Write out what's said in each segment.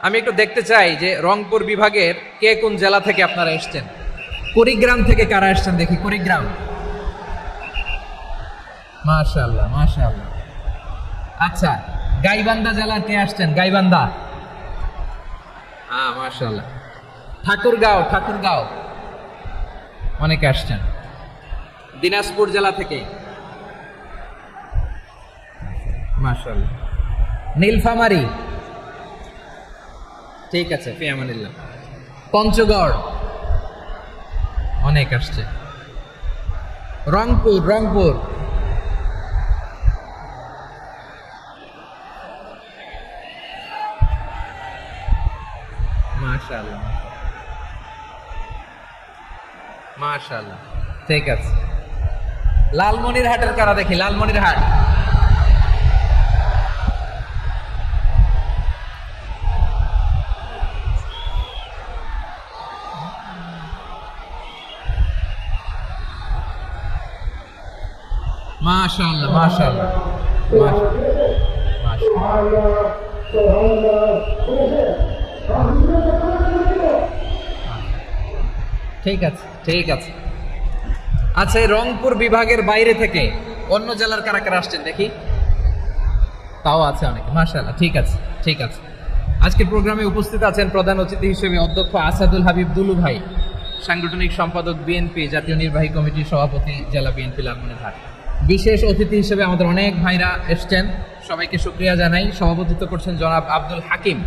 আমি একটু দেখতে চাই যে রংপুর বিভাগের কে কোন জেলা থেকে আপনারা এসেছেন। কুড়িগ্রাম থেকে কারা এসেছেন দেখি, কুড়িগ্রাম। মাশাআল্লাহ মাশাআল্লাহ। আচ্ছা, গাইবান্ধা জেলার কে আসছেন? গাইবান্ধা, হ্যাঁ মাশাআল্লাহ। ঠাকুরগাঁও, ঠাকুরগাঁও অনেকে আসছেন। দিনাজপুর জেলা থেকে মাশাআল্লাহ। নীলফামারী, ঠিক আছে, ফি আমানিল্লাহ। পঞ্চগড় অনেক আসছে। রংপুর, রংপুর মাশাআল্লাহ মাশাআল্লাহ, ঠিক আছে। লালমনিরহাটের কারা দেখি, লালমনিরহাট। মাশাআল্লাহ মাশাআল্লাহ ঠিক আছে ঠিক আছে। আচ্ছা, এই রংপুর বিভাগের বাইরে থেকে অন্য জেলার কারা কারা আসছেন দেখি, তাও আছে অনেকে। মাশাআল্লাহ, ঠিক আছে ঠিক আছে। আজকের প্রোগ্রামে উপস্থিত আছেন প্রধান অতিথি হিসেবে অধ্যক্ষ আসাদুল হাবিব দুলু ভাই, সাংগঠনিক সম্পাদক বিএনপি, জাতীয় নির্বাহী কমিটির সভাপতি, জেলা বিএনপি লালমনিরহাট। বিশেষ অতিথি হিসেবে আমাদের অনেক ভাইরা এসছেন, সবাইকে শুকরিয়া জানাই। সভাপতিত্ব করছেন জনাব আব্দুল হাকিম।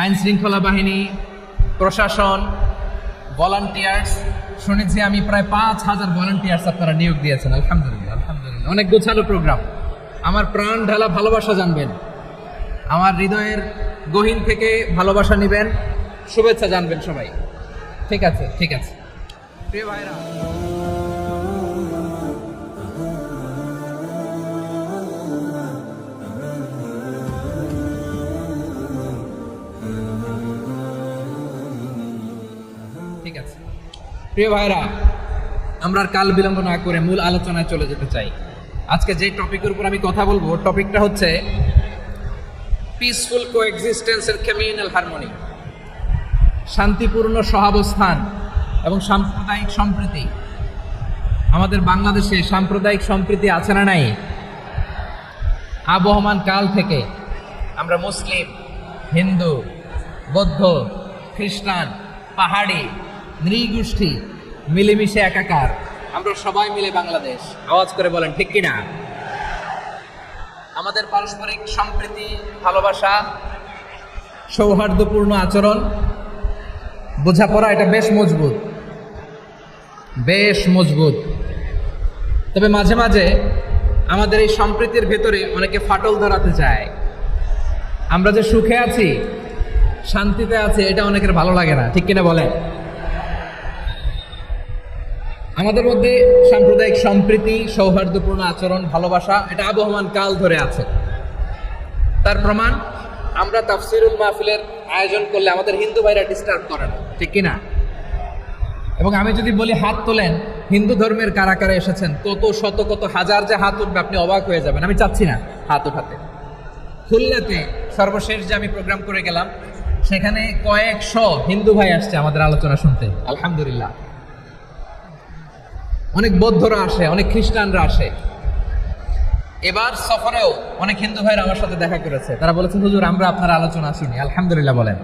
আইন শৃঙ্খলা বাহিনী, প্রশাসন, ভলান্টিয়ার্স, শুনেছি আমি প্রায় 5,000 ভলান্টিয়ার্স আপনারা নিয়োগ দিয়েছেন। আলহামদুলিল্লাহ আলহামদুলিল্লাহ, অনেক গোছালো প্রোগ্রাম। আমার প্রাণ ঢালা ভালোবাসা জানবেন, আমার হৃদয়ের গহীন থেকে ভালোবাসা নেবেন, শুভেচ্ছা জানবেন সবাই। ঠিক আছে ঠিক আছে। প্রিয় ভাইরা, ঠিক আছে প্রিয় ভাইরা, আমরা আর কাল বিলম্ব না করে মূল আলোচনায় চলে যেতে চাই। আজকে যে টপিকের উপর আমি কথা বলবো, টপিকটা হচ্ছে peaceful coexistence and communal harmony, শান্তিপূর্ণ সহাবস্থান এবং সাম্প্রদায়িক সম্প্রীতি। আমাদের বাংলাদেশে সাম্প্রদায়িক সম্প্রীতি আছে না নাই? আবহমান কাল থেকে আমরা মুসলিম, হিন্দু, বৌদ্ধ, খ্রিস্টান, পাহাড়ি, নৃগোষ্ঠী মিলেমিশে একাকার, আমরা সবাই মিলে বাংলাদেশ। আওয়াজ করে বলেন ঠিক কিনা? আমাদের পারস্পরিক সম্প্রীতি, ভালোবাসা, সৌহার্দ্যপূর্ণ আচরণ, বোঝাপড়া, এটা বেশ মজবুত, বেশ মজবুত। তবে মাঝে মাঝে আমাদের এই সম্প্রীতির ভেতরে অনেকে ফাটল ধরাতে চায়। আমরা যে সুখে আছি, শান্তিতে আছি, এটা অনেকের ভালো লাগে না, ঠিক কিনা বলেন? আমাদের মধ্যে সাম্প্রদায়িক সম্প্রীতি, সৌহার্দ্যপূর্ণ আচরণ, ভালোবাসা, এটা আবহমান কাল ধরে আছে। তার প্রমাণ, আমরা তাফসিরুল মাহফিলের আয়োজন করলে আমাদের হিন্দু ভাইরা ডিস্টার্ব করে না, ঠিক কিনা? এবং আমি যদি বলি হাত তোলেন, হিন্দু ধর্মের কারা কারা এসেছেন, কত শত কত হাজার যে হাত উঠবে, আপনি অবাক হয়ে যাবেন। আমি চাচ্ছি না হাত উঠাতে। খুলনাতে সর্বশেষ যে আমি প্রোগ্রাম করে গেলাম, সেখানে কয়েকশো হিন্দু ভাই আসছে আমাদের আলোচনা শুনতে। আলহামদুলিল্লাহ। অনেক বৌদ্ধরা আসে, অনেক খ্রিস্টানরা আসে। এবার সফরেও অনেক হিন্দু ভাইরা আমার সাথে দেখা করেছে। তারা বলেছেন, হুজুর আমরা আপনার আলোচনা শুনি। আলহামদুলিল্লাহ বলেন।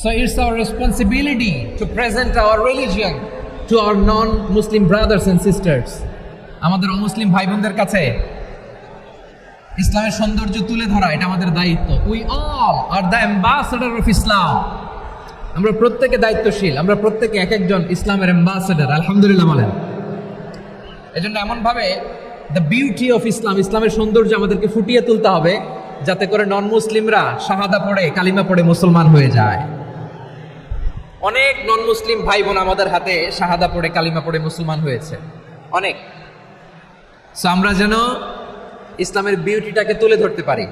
So it's our responsibility to present our religion to our non-Muslim brothers and sisters. আমাদের অমুসলিম ভাই বোনদের কাছে ইসলামের সৌন্দর্য তুলে ধরা, এটা আমাদের দায়িত্ব। We all are the ambassador of Islam. আমরা প্রত্যেকে দায়িত্বশীল, আমরা প্রত্যেকে এক একজন ইসলামের অ্যাম্বাসেডর। আলহামদুলিল্লাহ বলেন। এজন্য এমনভাবে দ্য বিউটি অফ ইসলাম, ইসলামের সৌন্দর্য আমাদেরকে ফুটিয়ে তুলতে হবে, যাতে করে নন মুসলিমরা শাহাদা পড়ে, কালিমা পড়ে মুসলমান হয়ে যায়। অনেক নন মুসলিম ভাই বোন আমাদের হাতে শাহাদা পড়ে, কালিমা পড়ে মুসলমান হয়েছে, অনেক। সো আমরা যেন ইসলামের বিউটিটাকে তুলে ধরতে পারি,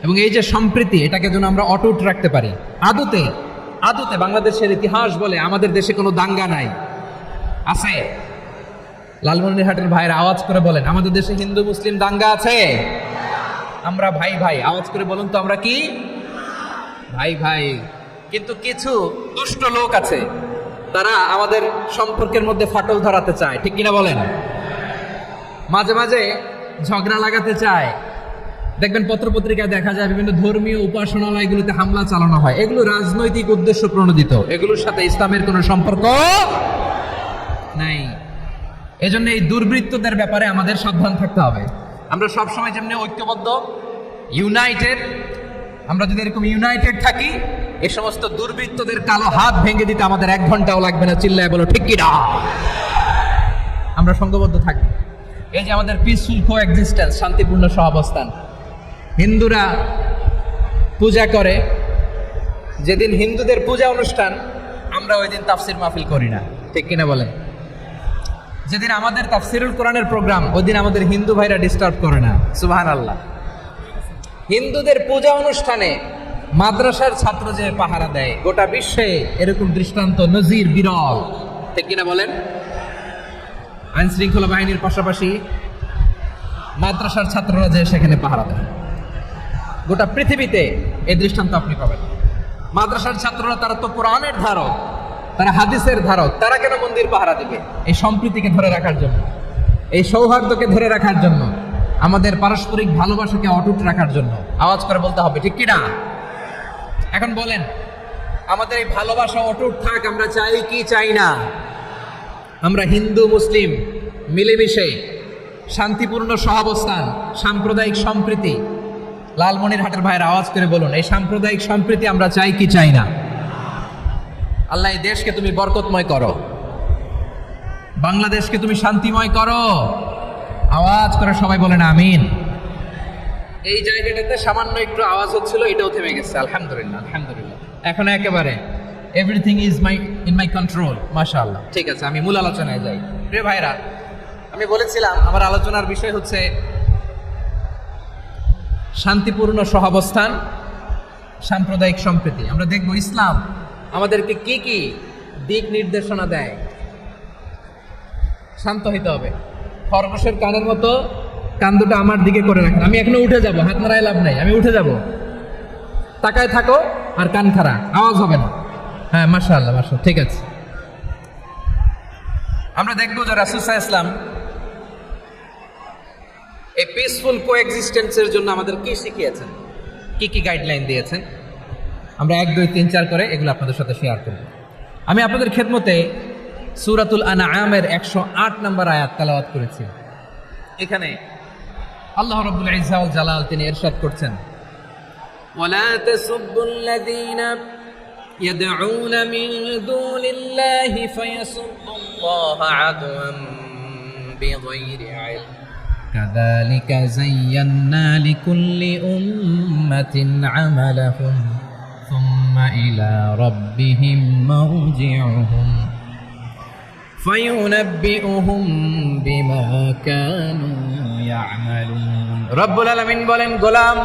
এবং এই যে সম্প্রীতি, এটাকে যেন আমরা অটুট রাখতে পারি। আদতে বাংলাদেশের ইতিহাস বলে আমাদের দেশে কোনো দাঙ্গা নাই, আছে? লালমনিরহাটের ভাইয়ের আওয়াজ করে বলেন, আমাদের দেশে হিন্দু মুসলিম দাঙ্গা আছে? আমরা ভাই ভাই, আওয়াজ করে বলুন তো আমরা কি ভাই ভাই। কিন্তু কিছু দুষ্ট লোক আছে, তারা আমাদের সম্পর্কের মধ্যে ফাটল ধরাতে চায়, ঠিক কিনা বলেন? মাঝে মাঝে ঝগড়া লাগাতে চায়। দেখবেন পত্রপত্রিকায় দেখা যায় বিভিন্ন ধর্মীয় উপাসনালয়গুলোতে হামলা চালানো হয়, এগুলো রাজনৈতিক উদ্দেশ্য প্রণোদিত, এগুলোর সাথে ইসলামের কোনো সম্পর্ক নাই। এজন্য এই দুর্বৃত্তদের ব্যাপারে আমাদের সাবধান থাকতে হবে। আমরা সবসময় যেমনি ঐক্যবদ্ধ, ইউনাইটেড, আমরা যদি এরকম ইউনাইটেড থাকি, এই সমস্ত দুর্বৃত্তদের কালো হাত ভেঙে দিতে আমাদের 1 ঘন্টাও লাগবে না। চিল্লায় বলো ঠিক কিনা? আমরা সংঘবদ্ধ থাকি। এই যে আমাদের পিসফুল কোএক্সিস্টেন্স, শান্তিপূর্ণ সহাবস্থান। হিন্দুরা পূজা করে, যেদিন হিন্দুদের পূজা অনুষ্ঠান, আমরা ওই দিন তাফসির মাহফিল করি না, ঠিক কিনা বলেন? যেদিন আমাদের তাফসিরুল কোরআনের প্রোগ্রাম, ওই দিন আমাদের হিন্দু ভাইরা ডিস্টার্ব করে না। সুবহানাল্লাহ। হিন্দুদের পূজা অনুষ্ঠানে মাদ্রাসার ছাত্র যে পাহারা দেয়, গোটা বিশ্বে এরকম দৃষ্টান্ত নজির বিরল, ঠিক কিনা বলেন? আইন শৃঙ্খলা বাহিনীর পাশাপাশি মাদ্রাসার ছাত্ররা যে সেখানে পাহারা দেয়, গোটা পৃথিবীতে এই দৃষ্টান্ত আপনি পাবেন। মাদ্রাসার ছাত্ররা, তারা তো কোরআনের ধারক, তারা হাদিসের ধারক, তারা কেন মন্দির পাহারা দিবে? এই সম্প্রীতিকে ধরে রাখার জন্য, এই সৌহার্দ্যকে ধরে রাখার জন্য, আমাদের পারস্পরিক ভালোবাসাকে অটুট রাখার জন্য। আওয়াজ করে বলতে হবে, ঠিক কিনা? এখন বলেন, আমাদের এই ভালোবাসা অটুট থাক, আমরা চাই কি চাই না? আমরা হিন্দু মুসলিম মিলেমিশে শান্তিপূর্ণ সহাবস্থান, সাম্প্রদায়িক সম্প্রীতি। লালমনিরহাটের ভাইয়ের আওয়াজ করে বলুন, এই সাম্প্রদায়িক সম্প্রীতি আমরা চাই কি চাই না? আল্লাহ এই দেশকে তুমি বরকতময় করো, বাংলাদেশকে তুমি শান্তিময় করো। আওয়াজ করে সবাই বলেন আমিন। এই জায়গাটাতে সামান্য একটু আওয়াজ হচ্ছিল, এটাও থেমে গেছে। আলহামদুলিল্লাহ, আলহামদুলিল্লাহ। এখন একেবারে everything is in my control, মাশাআল্লাহ। ঠিক আছে, আমি মূল আলোচনায় যাই। প্রিয় ভাইরা, আমি বলেছিলাম আমার আলোচনার বিষয় হচ্ছে শান্তিপূর্ণ সহাবস্থান, সাম্প্রদায়িক সম্প্রীতি। আমরা দেখব ইসলাম আমাদেরকে কি কি দিক নির্দেশনা দেয়। শান্ত হইতে হবে। খরগোশের কানের মতো কান দুটো আমার দিকে করে রাখেন। আমি এখনো উঠে যাব, হাত নাড়ায় লাভ নাই, আমি উঠে যাব। তাকায় থাকো আর কান খাড়া, আওয়াজ হবে না। হ্যাঁ, মাশাআল্লাহ, মাশাআল্লাহ, ঠিক আছে। আমরা দেখবো যে রাসূল সাল্লাল্লাহু আলাইহি ওয়াসাল্লাম এই পিসফুল কোএক্সিস্টেন্সের জন্য আমাদের কি শিখিয়েছেন, কি কি গাইডলাইন দিয়েছেন। আমরা 1, 2, 3, 4 করে এগুলো আপনাদের সাথে শেয়ার করব। আমি আপনাদের খেদমতে সূরাতুল আনআমের 108 নম্বর আয়াত তেলাওয়াত করেছি। এখানে আল্লাহ রাব্বুল ইজ্জা ওয়াল জালাল তিনি ইরশাদ করছেন, ওয়ালা তাসুবুল্লাযীনা ইয়াদউনা মিন দুনিল্লাহি ফায়াসুবুল্লাহা আদওয়ান বিগাইরি ইলম কাযালিকা যায়্যান্না লিকুল্লি উম্মাতিন আমালাহুম সুম্মা ইলা রাব্বিহিম মারজিউহুম ফায়ুনাব্বিউহুম বিমা কানু ইয়ামালুন। রব্বুল আলামিন বলেন, গোলাম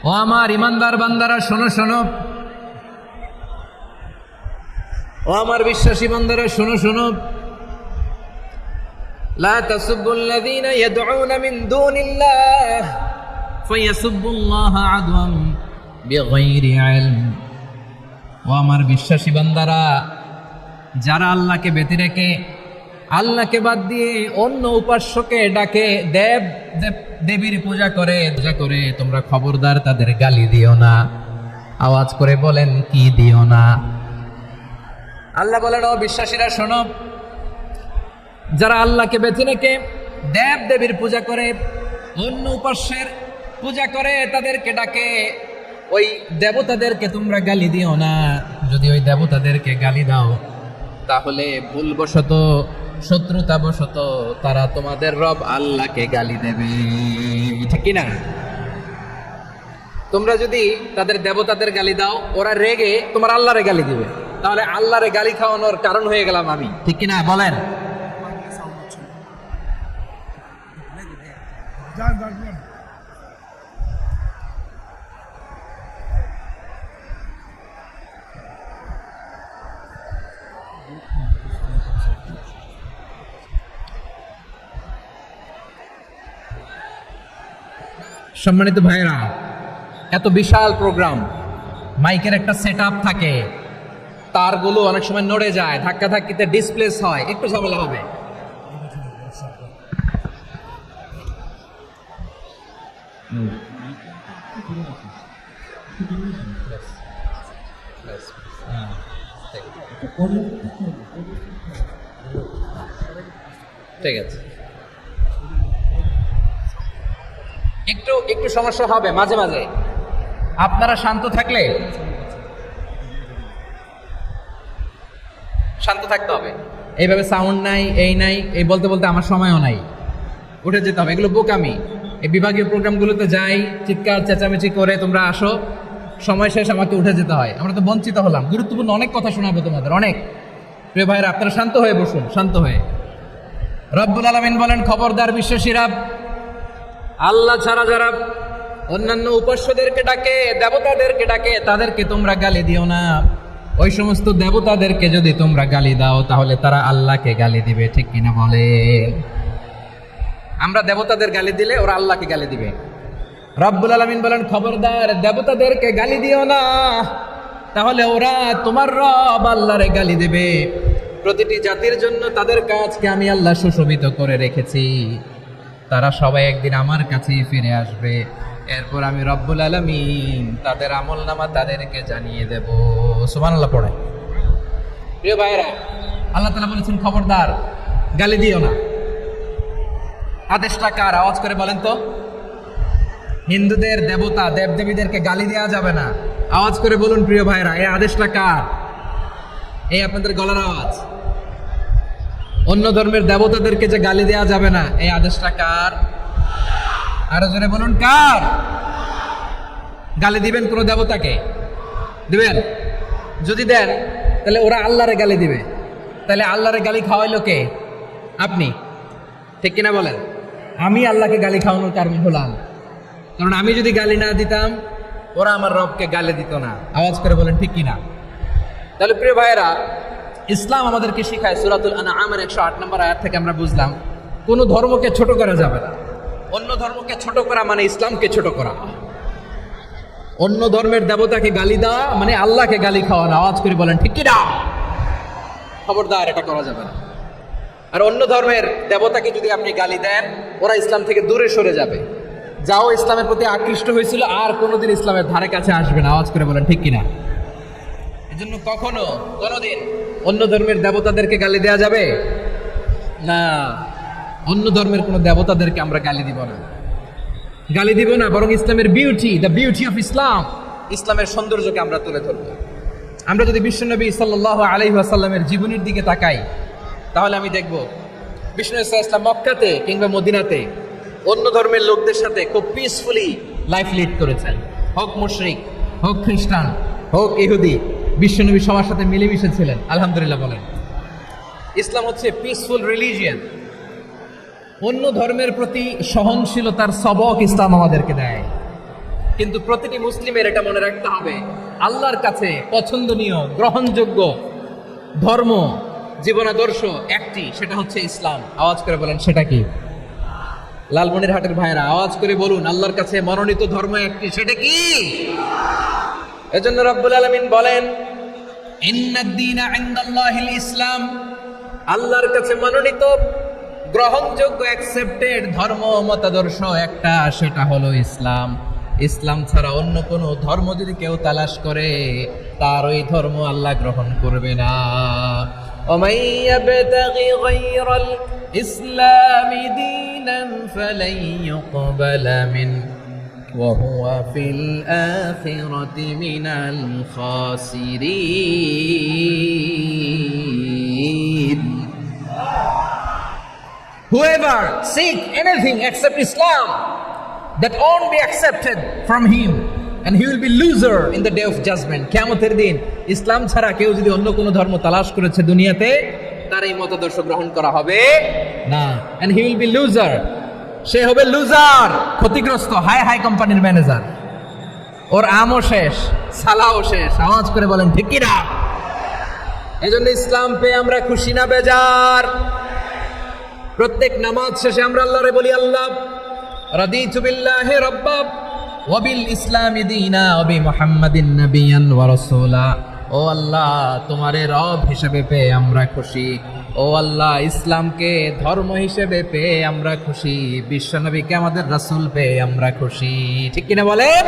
ও আমার ইমানদার বান্দারা, শোনো শোনো, ও আমার বিশ্বাসী বান্দারা, শোনো শোনো। লা তাসুবুল্লাযীনা ইয়াদউনা মিন দুনিল্লাহ ফায়াসুবুল্লাহা আদওয়ান বিগাইরি ইলম। ও আমার বিশ্বাসী বান্দারা, যারা আল্লাহকে ব্যতি রেখে, আল্লাহকে বাদ দিয়ে অন্য উপাস্যকে ডাকে, দেব দেবীর পূজা করে, তোমরা খবরদার তাদের গালি দিও না। আওয়াজ করে বলেন, কি দিও না? আল্লাহ বলেন, ও বিশ্বাসীরা শোনো, যারা আল্লাহকে বেছে রেখে দেব দেবীর পূজা করে, অন্য উপাস্যের পূজা করে, তাদেরকে ডাকে, ওই দেবতাদেরকে তোমরা গালি দিও না। যদি ওই দেবতাদেরকে গালি দাও, তাহলে ভুলবশত, শত্রুতাবশত তারা তোমাদের রব আল্লাহকে গালি দেবে, ঠিক কিনা? তোমরা যদি তাদের দেবতাদের গালি দাও, ওরা রেগে তোমার আল্লাহরে গালি দিবে, তাহলে আল্লাহরে গালি খাওয়ানোর কারণ হয়ে গেলাম আমি, ঠিক কিনা বলেন? সম্মানিত ভাইরা, এত বিশাল প্রোগ্রাম, মাইকের একটা সেট আপ থাকে, তারগুলো অনেক সময় নড়ে যায়, ধাক্কা ধাক্কিতে ডিসপ্লেস হয়, একটু ঝামেলা হবে। ঠিক আছে, একটু একটু সমস্যা হবে মাঝে মাঝে। আপনারা শান্ত থাকলে, শান্ত থাকতে হবে। এইভাবে সাউন্ড নাই, এই নাই, এই বলতে বলতে আমার সময়ও নাই, উঠে যেতে হবে, এগুলো বোকামি। এই বিভাগীয় প্রোগ্রামগুলোতে যাই, চিৎকার চেঁচামেচি করে তোমরা আসো, সময় শেষ আমাকে উঠে যেতে হয়, আমরা তো বঞ্চিত হলাম। গুরুত্বপূর্ণ অনেক কথা শোনাবো তোমাদের, অনেক। প্রিয় ভাইরা, আপনারা শান্ত হয়ে বসুন, শান্ত হয়ে। রব্বুল আলামিন বলেন, খবরদার বিশ্বাসীরা, আল্লাহ ছাড়া যারা অন্যান্য উপাস্যদেরকে ডাকে, দেবতাদেরকে ডাকে, তাদেরকে তোমরা গালি দিও না। ওই সমস্ত দেবতাদেরকে যদি তোমরা গালি দাও, তাহলে তারা আল্লাহকে গালি দিবে, ঠিক কিনা বলে? আমরা দেবতাদের গালি দিলে ওরা আল্লাহকে গালি দিবে। রব্বুল আলামিন বলেন, খবরদার দেবতাদেরকে গালি দিও না, তাহলে ওরা তোমার রব আল্লাহরে গালি দেবে। প্রতিটি জাতির জন্য তাদের কাজকে আমি আল্লাহ সুশোভিত করে রেখেছি, তারা সবাই একদিন আমার কাছেই ফিরে আসবে। এরপর আমি রব্বুল আলামিন তাদের আমলনামা তাদেরকে জানিয়ে দেব। সুবহানাল্লাহ পড়ে। প্রিয় ভাইরা, আল্লাহ তাআলা বলেছেন, খবরদার গালি দিও না। আদেশটা কার? আওয়াজ করে বলেন তো। হিন্দুদের দেবতা দেবদেবীদেরকে গালি দেওয়া যাবে না। আওয়াজ করে বলুন প্রিয় ভাইরা, এই আদেশটা কার? এই আপনাদের গলার আওয়াজ। অন্য ধর্মের দেবতাদেরকে যে গালি দেওয়া যাবে না, এই আদেশটা কার? আরো জোরে বলুন, কার? গালি দিবেন কোন দেবতাকে? দিবেন? যদি দেন তাহলে ওরা আল্লাহরে গালি দিবে। তাহলে আল্লাহরে গালি খাওয়াইলো কে? আপনি, ঠিক কিনা বলেন? আমি আল্লাহকে গালি খাওয়ানোর কারণ হলাম, কারণ আমি যদি গালি না দিতাম ওরা আমার রবকে গালি দিত না। আওয়াজ করে বলেন ঠিক কিনা? তাহলে প্রিয় ভাইয়েরা, ইসলাম আমাদেরকে শেখায়, সূরাতুল আনআমের 108 নম্বর আয়াত থেকে আমরা বুঝলাম, কোন ধর্মকে ছোট করা যাবে না। অন্য ধর্মকে ছোট করা মানে ইসলামকে ছোট করা। অন্য ধর্মের দেবতাকে গালি দেওয়া মানে আল্লাহকে গালি খাওয়ানো। আওয়াজ করে বলেন ঠিক কিনা? খবরদার, এটা করা যাবে না। আর অন্য ধর্মের দেবতাকে যদি আপনি গালি দেন, ওরা ইসলাম থেকে দূরে সরে যাবে। যাও ইসলামের প্রতি আকৃষ্ট হয়েছিল, আর কোনোদিন ইসলামের ধারে কাছে আসবে না। আওয়াজ করে বলেন ঠিক কিনা? এজন্য কখনো কোনোদিন অন্য ধর্মের দেবতাদেরকে গালি দেওয়া যাবে না। অন্য ধর্মের কোনো দেবতাদেরকে আমরা গালি দিব না, গালি দিব না, বরং ইসলামের beauty, the beauty of Islam, ইসলামের সৌন্দর্যকে আমরা তুলে ধরবো। আমরা যদি বিশ্বনবী সাল্লাল্লাহু আলাইহি ওয়াসাল্লামের জীবনের দিকে তাকাই, তাহলে আমি দেখব বিষ্ণু ইসলাম মক্কাতে কিংবা মদিনাতে অন্য ধর্মের লোকদের সাথে খুব পিসফুলি লাইফ লিড করেছেন। হোক মুশরিক, হোক খ্রিস্টান, হোক ইহুদি, বিশ্বনবী সবার সাথে মিলেমিশে ছিলেন। আলহামদুলিল্লাহ বলেন। ইসলাম হচ্ছে পিসফুল রিলিজিয়ন। অন্য ধর্মের প্রতি সহনশীলতার সবক ইসলাম আমাদেরকে দেয়। কিন্তু প্রতিটি মুসলিমের এটা মনে রাখতে হবে, আল্লাহর কাছে পছন্দনীয় গ্রহণযোগ্য ধর্ম, জীবনাদর্শ একটি, সেটা হচ্ছে ইসলাম। আওয়াজ করে বলেন সেটা কি? লালমনিরহাটের ভাইরা আওয়াজ করে বলুন, আল্লাহর কাছে মনোনীত ধর্ম একটি, সেটা কি? এজন্য রব্বুল আলামিন বলেন, ইন্নাদ-দীনা ইনদাল্লাহিল ইসলাম, আল্লাহর কাছে মনোনীত গ্রহণযোগ্য অ্যাকসেপ্টেড ধর্ম মতাদর্শ একটা, সেটা হলো ইসলাম। ইসলাম ছাড়া অন্য কোনো ধর্ম যদি কেউ তালাশ করে, তার ওই ধর্ম আল্লাহ গ্রহণ করবে না। ওমাই ইয়াবতাগি গায়রাল ইসলামি দীনান ফালাই ইউকবালা মিন ওয়া হুয়া ফিল আখিরাতি মিনাল খাসিরিন। Whoever seek anything except Islam, that won't be accepted from him, and he will be loser in the day of judgment. কিয়ামতের দিন ইসলাম ছাড়া কেউ যদি অন্য কোনো ধর্ম তালাশ করেছে দুনিয়াতে, তার এই মতাদর্শ গ্রহণ করা হবে না, and he will be loser, সে হবে লুজার, ক্ষতিগ্রস্ত। হাই হাই কোম্পানির ম্যানেজার, ওর আমও শেষ, সালাও শেষ। আওয়াজ করে বলেন ঠিক কি না? এজন্য ইসলাম পেয়ে আমরা খুশি না বেজার? প্রত্যেক নামাজ শেষে আমরা আল্লাহরে বলি, আল্লাহ রাদিতু বিল্লাহি রাব্বা ওয়া বিল ইসলামি দীনা ওয়া বি মুহাম্মাদিন নাবিয়্যান ওয়া রাসূলা। ও আল্লাহ, তোমারে রব হিসেবে পেয়ে আমরা খুশি। ও আল্লাহ, ইসলামকে ধর্ম হিসেবে পেয়ে আমরা খুশি। বিশ্বনবীকে আমাদের রাসূল পেয়ে আমরা খুশি। ঠিক কিনা বলেন?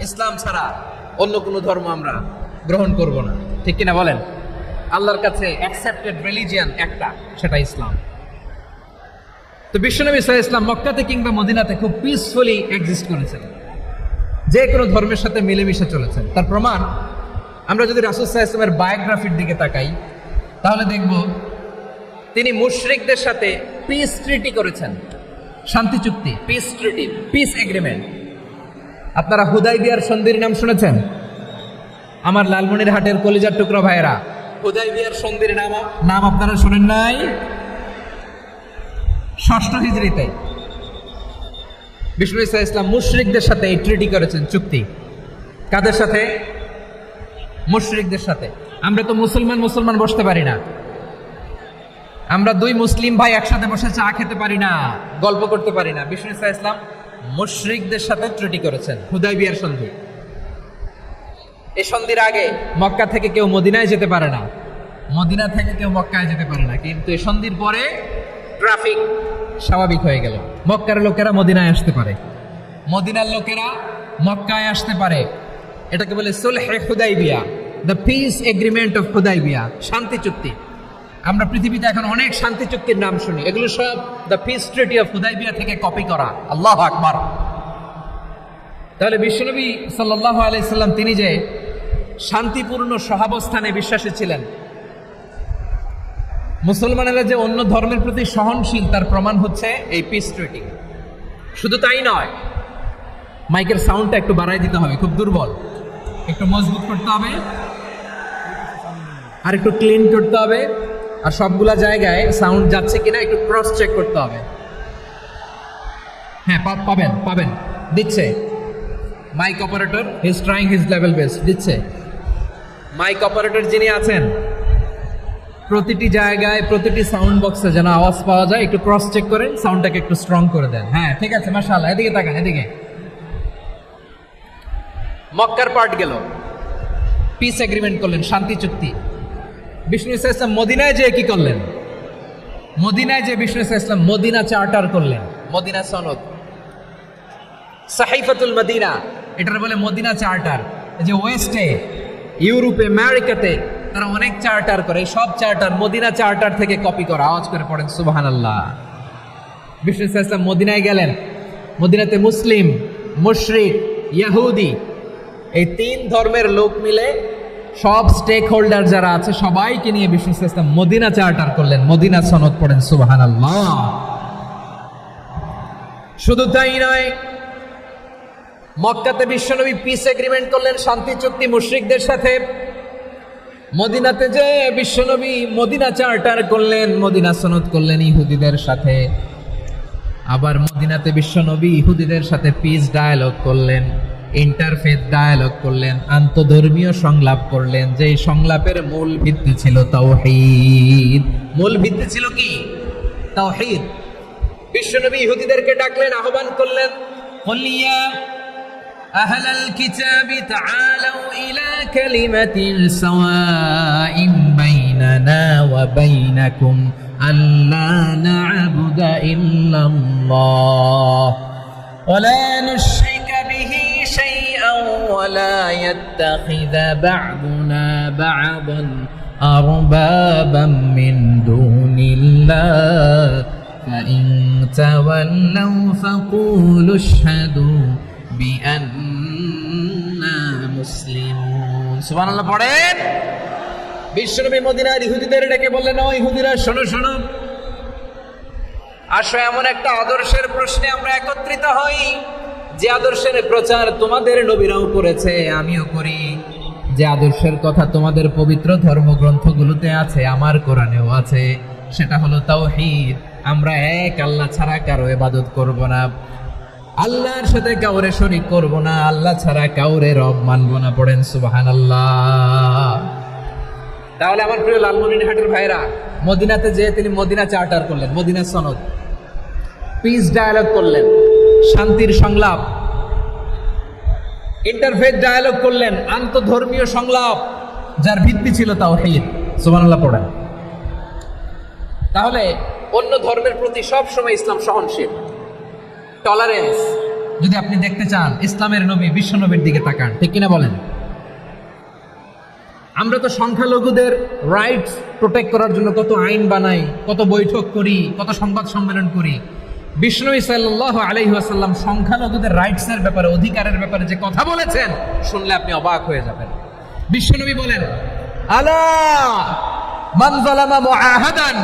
ইসলাম ছাড়া অন্য কোনো ধর্ম আমরা গ্রহণ করব না। ঠিক কিনা বলেন? আল্লাহর কাছে অ্যাকসেপ্টেড রিলিজিয়ান একটা, সেটা ইসলাম। তো বিশ্বনবী সাল্লাল্লাহু আলাইহি ওয়াসাল্লাম মক্কাতে কিংবা মদিনাতে খুব পিসফুলি এক্সিস্ট করেছেন, যে কোনো ধর্মের সাথে মিলেমিশে চলেছেন। তার প্রমাণ আমরা যদি রাসূল সাল্লাল্লাহু আলাইহি ওয়াসাল্লামের বায়োগ্রাফির দিকে তাকাই, তাহলে দেখব তিনি মুশরিকদের সাথে পিস ট্রিটি করেছেন, শান্তি চুক্তি, পিস ট্রিটি, পিস এগ্রিমেন্ট। আপনারা হুদাইবিয়ার সন্ধির নাম শুনেছেন? আমার লালমনিরহাটের কলিজার টুকরা ভাইয়েরা, হুদাইবিয়ার সন্ধির নাম আপনারা শুনেন নাই? ষষ্ঠ হিজরিতে বিষ্ণু ঈসা ইসলাম মুশরিকদের সাথে এই ট্রিটি করেছেন, চুক্তি। কাদের সাথে? মুশরিকদের সাথে। আমরা তো মুসলমান বসতে পারি না। আমরা দুই মুসলিম ভাই একসাথে বসে চা খেতে পারি না, গল্প করতে পারি না। বিষ্ণু ঈসা ইসলাম মুশরিকদের সাথে ট্রিটি করেছেন, হুদাইবিয়ার সন্ধি। এই সন্ধির আগে মক্কা থেকে কেউ মদিনায় যেতে পারে না, মদিনা থেকে কেউ মক্কায় যেতে পারে না। কিন্তু এই সন্ধির পরে ট্রাফিক স্বাভাবিক হয়ে গেল। মক্কার লোকেরা মদিনায় আসতে পারে, মদিনার লোকেরা মক্কায় আসতে পারে। এটাকে বলে সুলহে হুদাইবিয়া, the peace agreement of Hudaibiya, শান্তি চুক্তি। আমরা পৃথিবীতে এখন অনেক শান্তি চুক্তির নাম শুনি, এগুলো সব the piece treaty of Hudaibiya থেকে কপি করা। আল্লাহু আকবার। তাহলে বিশ্বনবী সাল্লাল্লাহু আলাইহি সাল্লাম তিনি যে শান্তিপূর্ণ সহাবস্থানে বিশ্বাসী ছিলেন, মুসলমানেরা যে অন্য ধর্মের প্রতি সহনশীল, তার প্রমাণ হচ্ছে এই পিস ট্রিটি। শুধু তাই নয়, মাইকের সাউন্ডটা একটু বাড়াই দিতে হবে, খুব দুর্বল, একটু মজবুত করতে হবে, আর একটু ক্লিন করতে হবে, আর সবগুলা জায়গায় সাউন্ড যাচ্ছে কিনা একটু ক্রস চেক করতে হবে। হ্যাঁ, পাবেন দিচ্ছে mic operator, he is trying his level best, দিচ্ছে। মাইক অপারেটর যিনি আছেন, প্রতিটি জায়গায় প্রতিটি সাউন্ড বক্সে যেন আওয়াজ পাওয়া যায়, একটু ক্রস চেক করেন, সাউন্ডটাকে একটু স্ট্রং করে দেন। হ্যাঁ, ঠিক আছে, মাশাআল্লাহ। এদিকে তাকান, এদিকে। মক্কার পার্ট গেল, পিস এগ্রিমেন্ট করলেন, শান্তি চুক্তি। বিষ্ণু ঈসা ইসলাম মদিনায় যে কি করলেন? মদিনায় যে বিষ্ণু ঈসা ইসলাম মদিনা চার্টার করলেন, মদিনা সনদ, সাহিফাতুল মদিনা, এটার বলে মদিনা চার্টার। যে ওয়েস্টে, ইউরোপে, আমেরিকাতে তারা অনেক চার্টার করে, সব চার্টার মদিনা চার্টার থেকে কপি করা। আওয়াজ করে পড়েন সুবহানাল্লাহ। বিষ্ণু ঈসা ইসলাম মদিনায় গেলেন, মদিনাতে মুসলিম, মুশরিক, ইহুদি, এই তিন ধর্মের লোক মিলে সব স্টেক হোল্ডার যারা আছে সবাইকে নিয়ে বিষ্ণু ঈসা ইসলাম মদিনা চার্টার করলেন, মদিনা সনদ। পড়েন সুবহানাল্লাহ। শুধু তাই নয়, মক্কাতে বিশ্বনবী পিস এগ্রিমেন্ট করলেন, শান্তি চুক্তি মুশরিকদের সাথে। মদিনাতে যে বিশ্বনবী মদিনা চার্টার করলেন, মদিনা সনদ করলেন ইহুদিদের সাথে। আবার মদিনাতে বিশ্বনবী ইহুদিদের সাথে পিস ডায়ালগ করলেন, ইন্টারফেথ ডায়ালগ করলেন, আন্তধর্মীয় সংলাপ করলেন। যে সংলাপের মূল ভিত্তি ছিল তাওহীদ। মূল ভিত্তি ছিল কি? তাওহীদ। বিশ্বনবী ইহুদিদেরকে ডাকলেন, আহ্বান করলেন, কুল ইয়া আহলাল কিতাবি তাআলাউ ইলা কালিমাতিন সাওয়াইন বাইনানা ওয়া বাইনাকুম আল্লা না'বুদা ইল্লাল্লাহ ওয়া লা নুশরিকা বিহি শাইআন ওয়া লা ইয়াত্তাখিযা বা'দুনা বা'দান আরবাবাম মিন দুনিল্লাহ فإن تولوا فقولوا اشهدوا بأننا مسلمون সুবহানাল্লাহ পড়েন। বিশ্বনবী মদিনার ইহুদিদের ডেকে বললেন, ও ইহুদিরা, শোনো শোনো, আসো এমন একটা আদর্শের প্রশ্নে আমরা একত্রিত হই, যে আদর্শের প্রচার তোমাদের নবীরাও করেছে, আমিও করি। যে আদর্শের কথা তোমাদের পবিত্র ধর্মগ্রন্থগুলোতে আছে, আমার কোরআনেও আছে, সেটা হলো তাওহীদ। আমরা এক আল্লাহ ছাড়া কারো ইবাদত করব না, আল্লাহর সাথে কাউরে শরীক করব না, আল্লাহ ছাড়া কাউরে রব মানব না। পড়েন সুবহানাল্লাহ। তাহলে আমার প্রিয় লালমনিরহাটের ভাইরা, মদিনাতে যে তিনি মদিনা চার্টার করলেন, মদিনা সনদ। পিস ডায়ালগ করলেন, শান্তির সংলাপ, ইন্টারফেথ ডায়ালগ করলেন, আন্তধর্মীয় সংলাপ যার ভিত্তি ছিল তাওহীদ। সুবহানাল্লাহ পড়েন। তাহলে অন্য ধর্মের প্রতি সব সময় ইসলাম সহনশীল, টলারেন্স। যদি আপনি দেখতে চান ইসলামের নবী বিশ্ব নবীর দিকে তাকান, ঠিক কিনা বলেন? আমরা তো সংখ্যালঘুদের রাইটস প্রোটেক্ট করার জন্য কত আইন বানাই, কত বৈঠক করি, কত সংবাদ সম্মেলন করি। বিষ্ণু সাল্লাল্লাহু আলাইহি ওয়াসাল্লাম সংখ্যালঘুদের রাইটসের ব্যাপারে, অধিকারের ব্যাপারে যে কথা বলেছেন, শুনলে আপনি অবাক হয়ে যাবেন। বিশ্বনবী বলেন, আলা মান যালামা মুআহাদান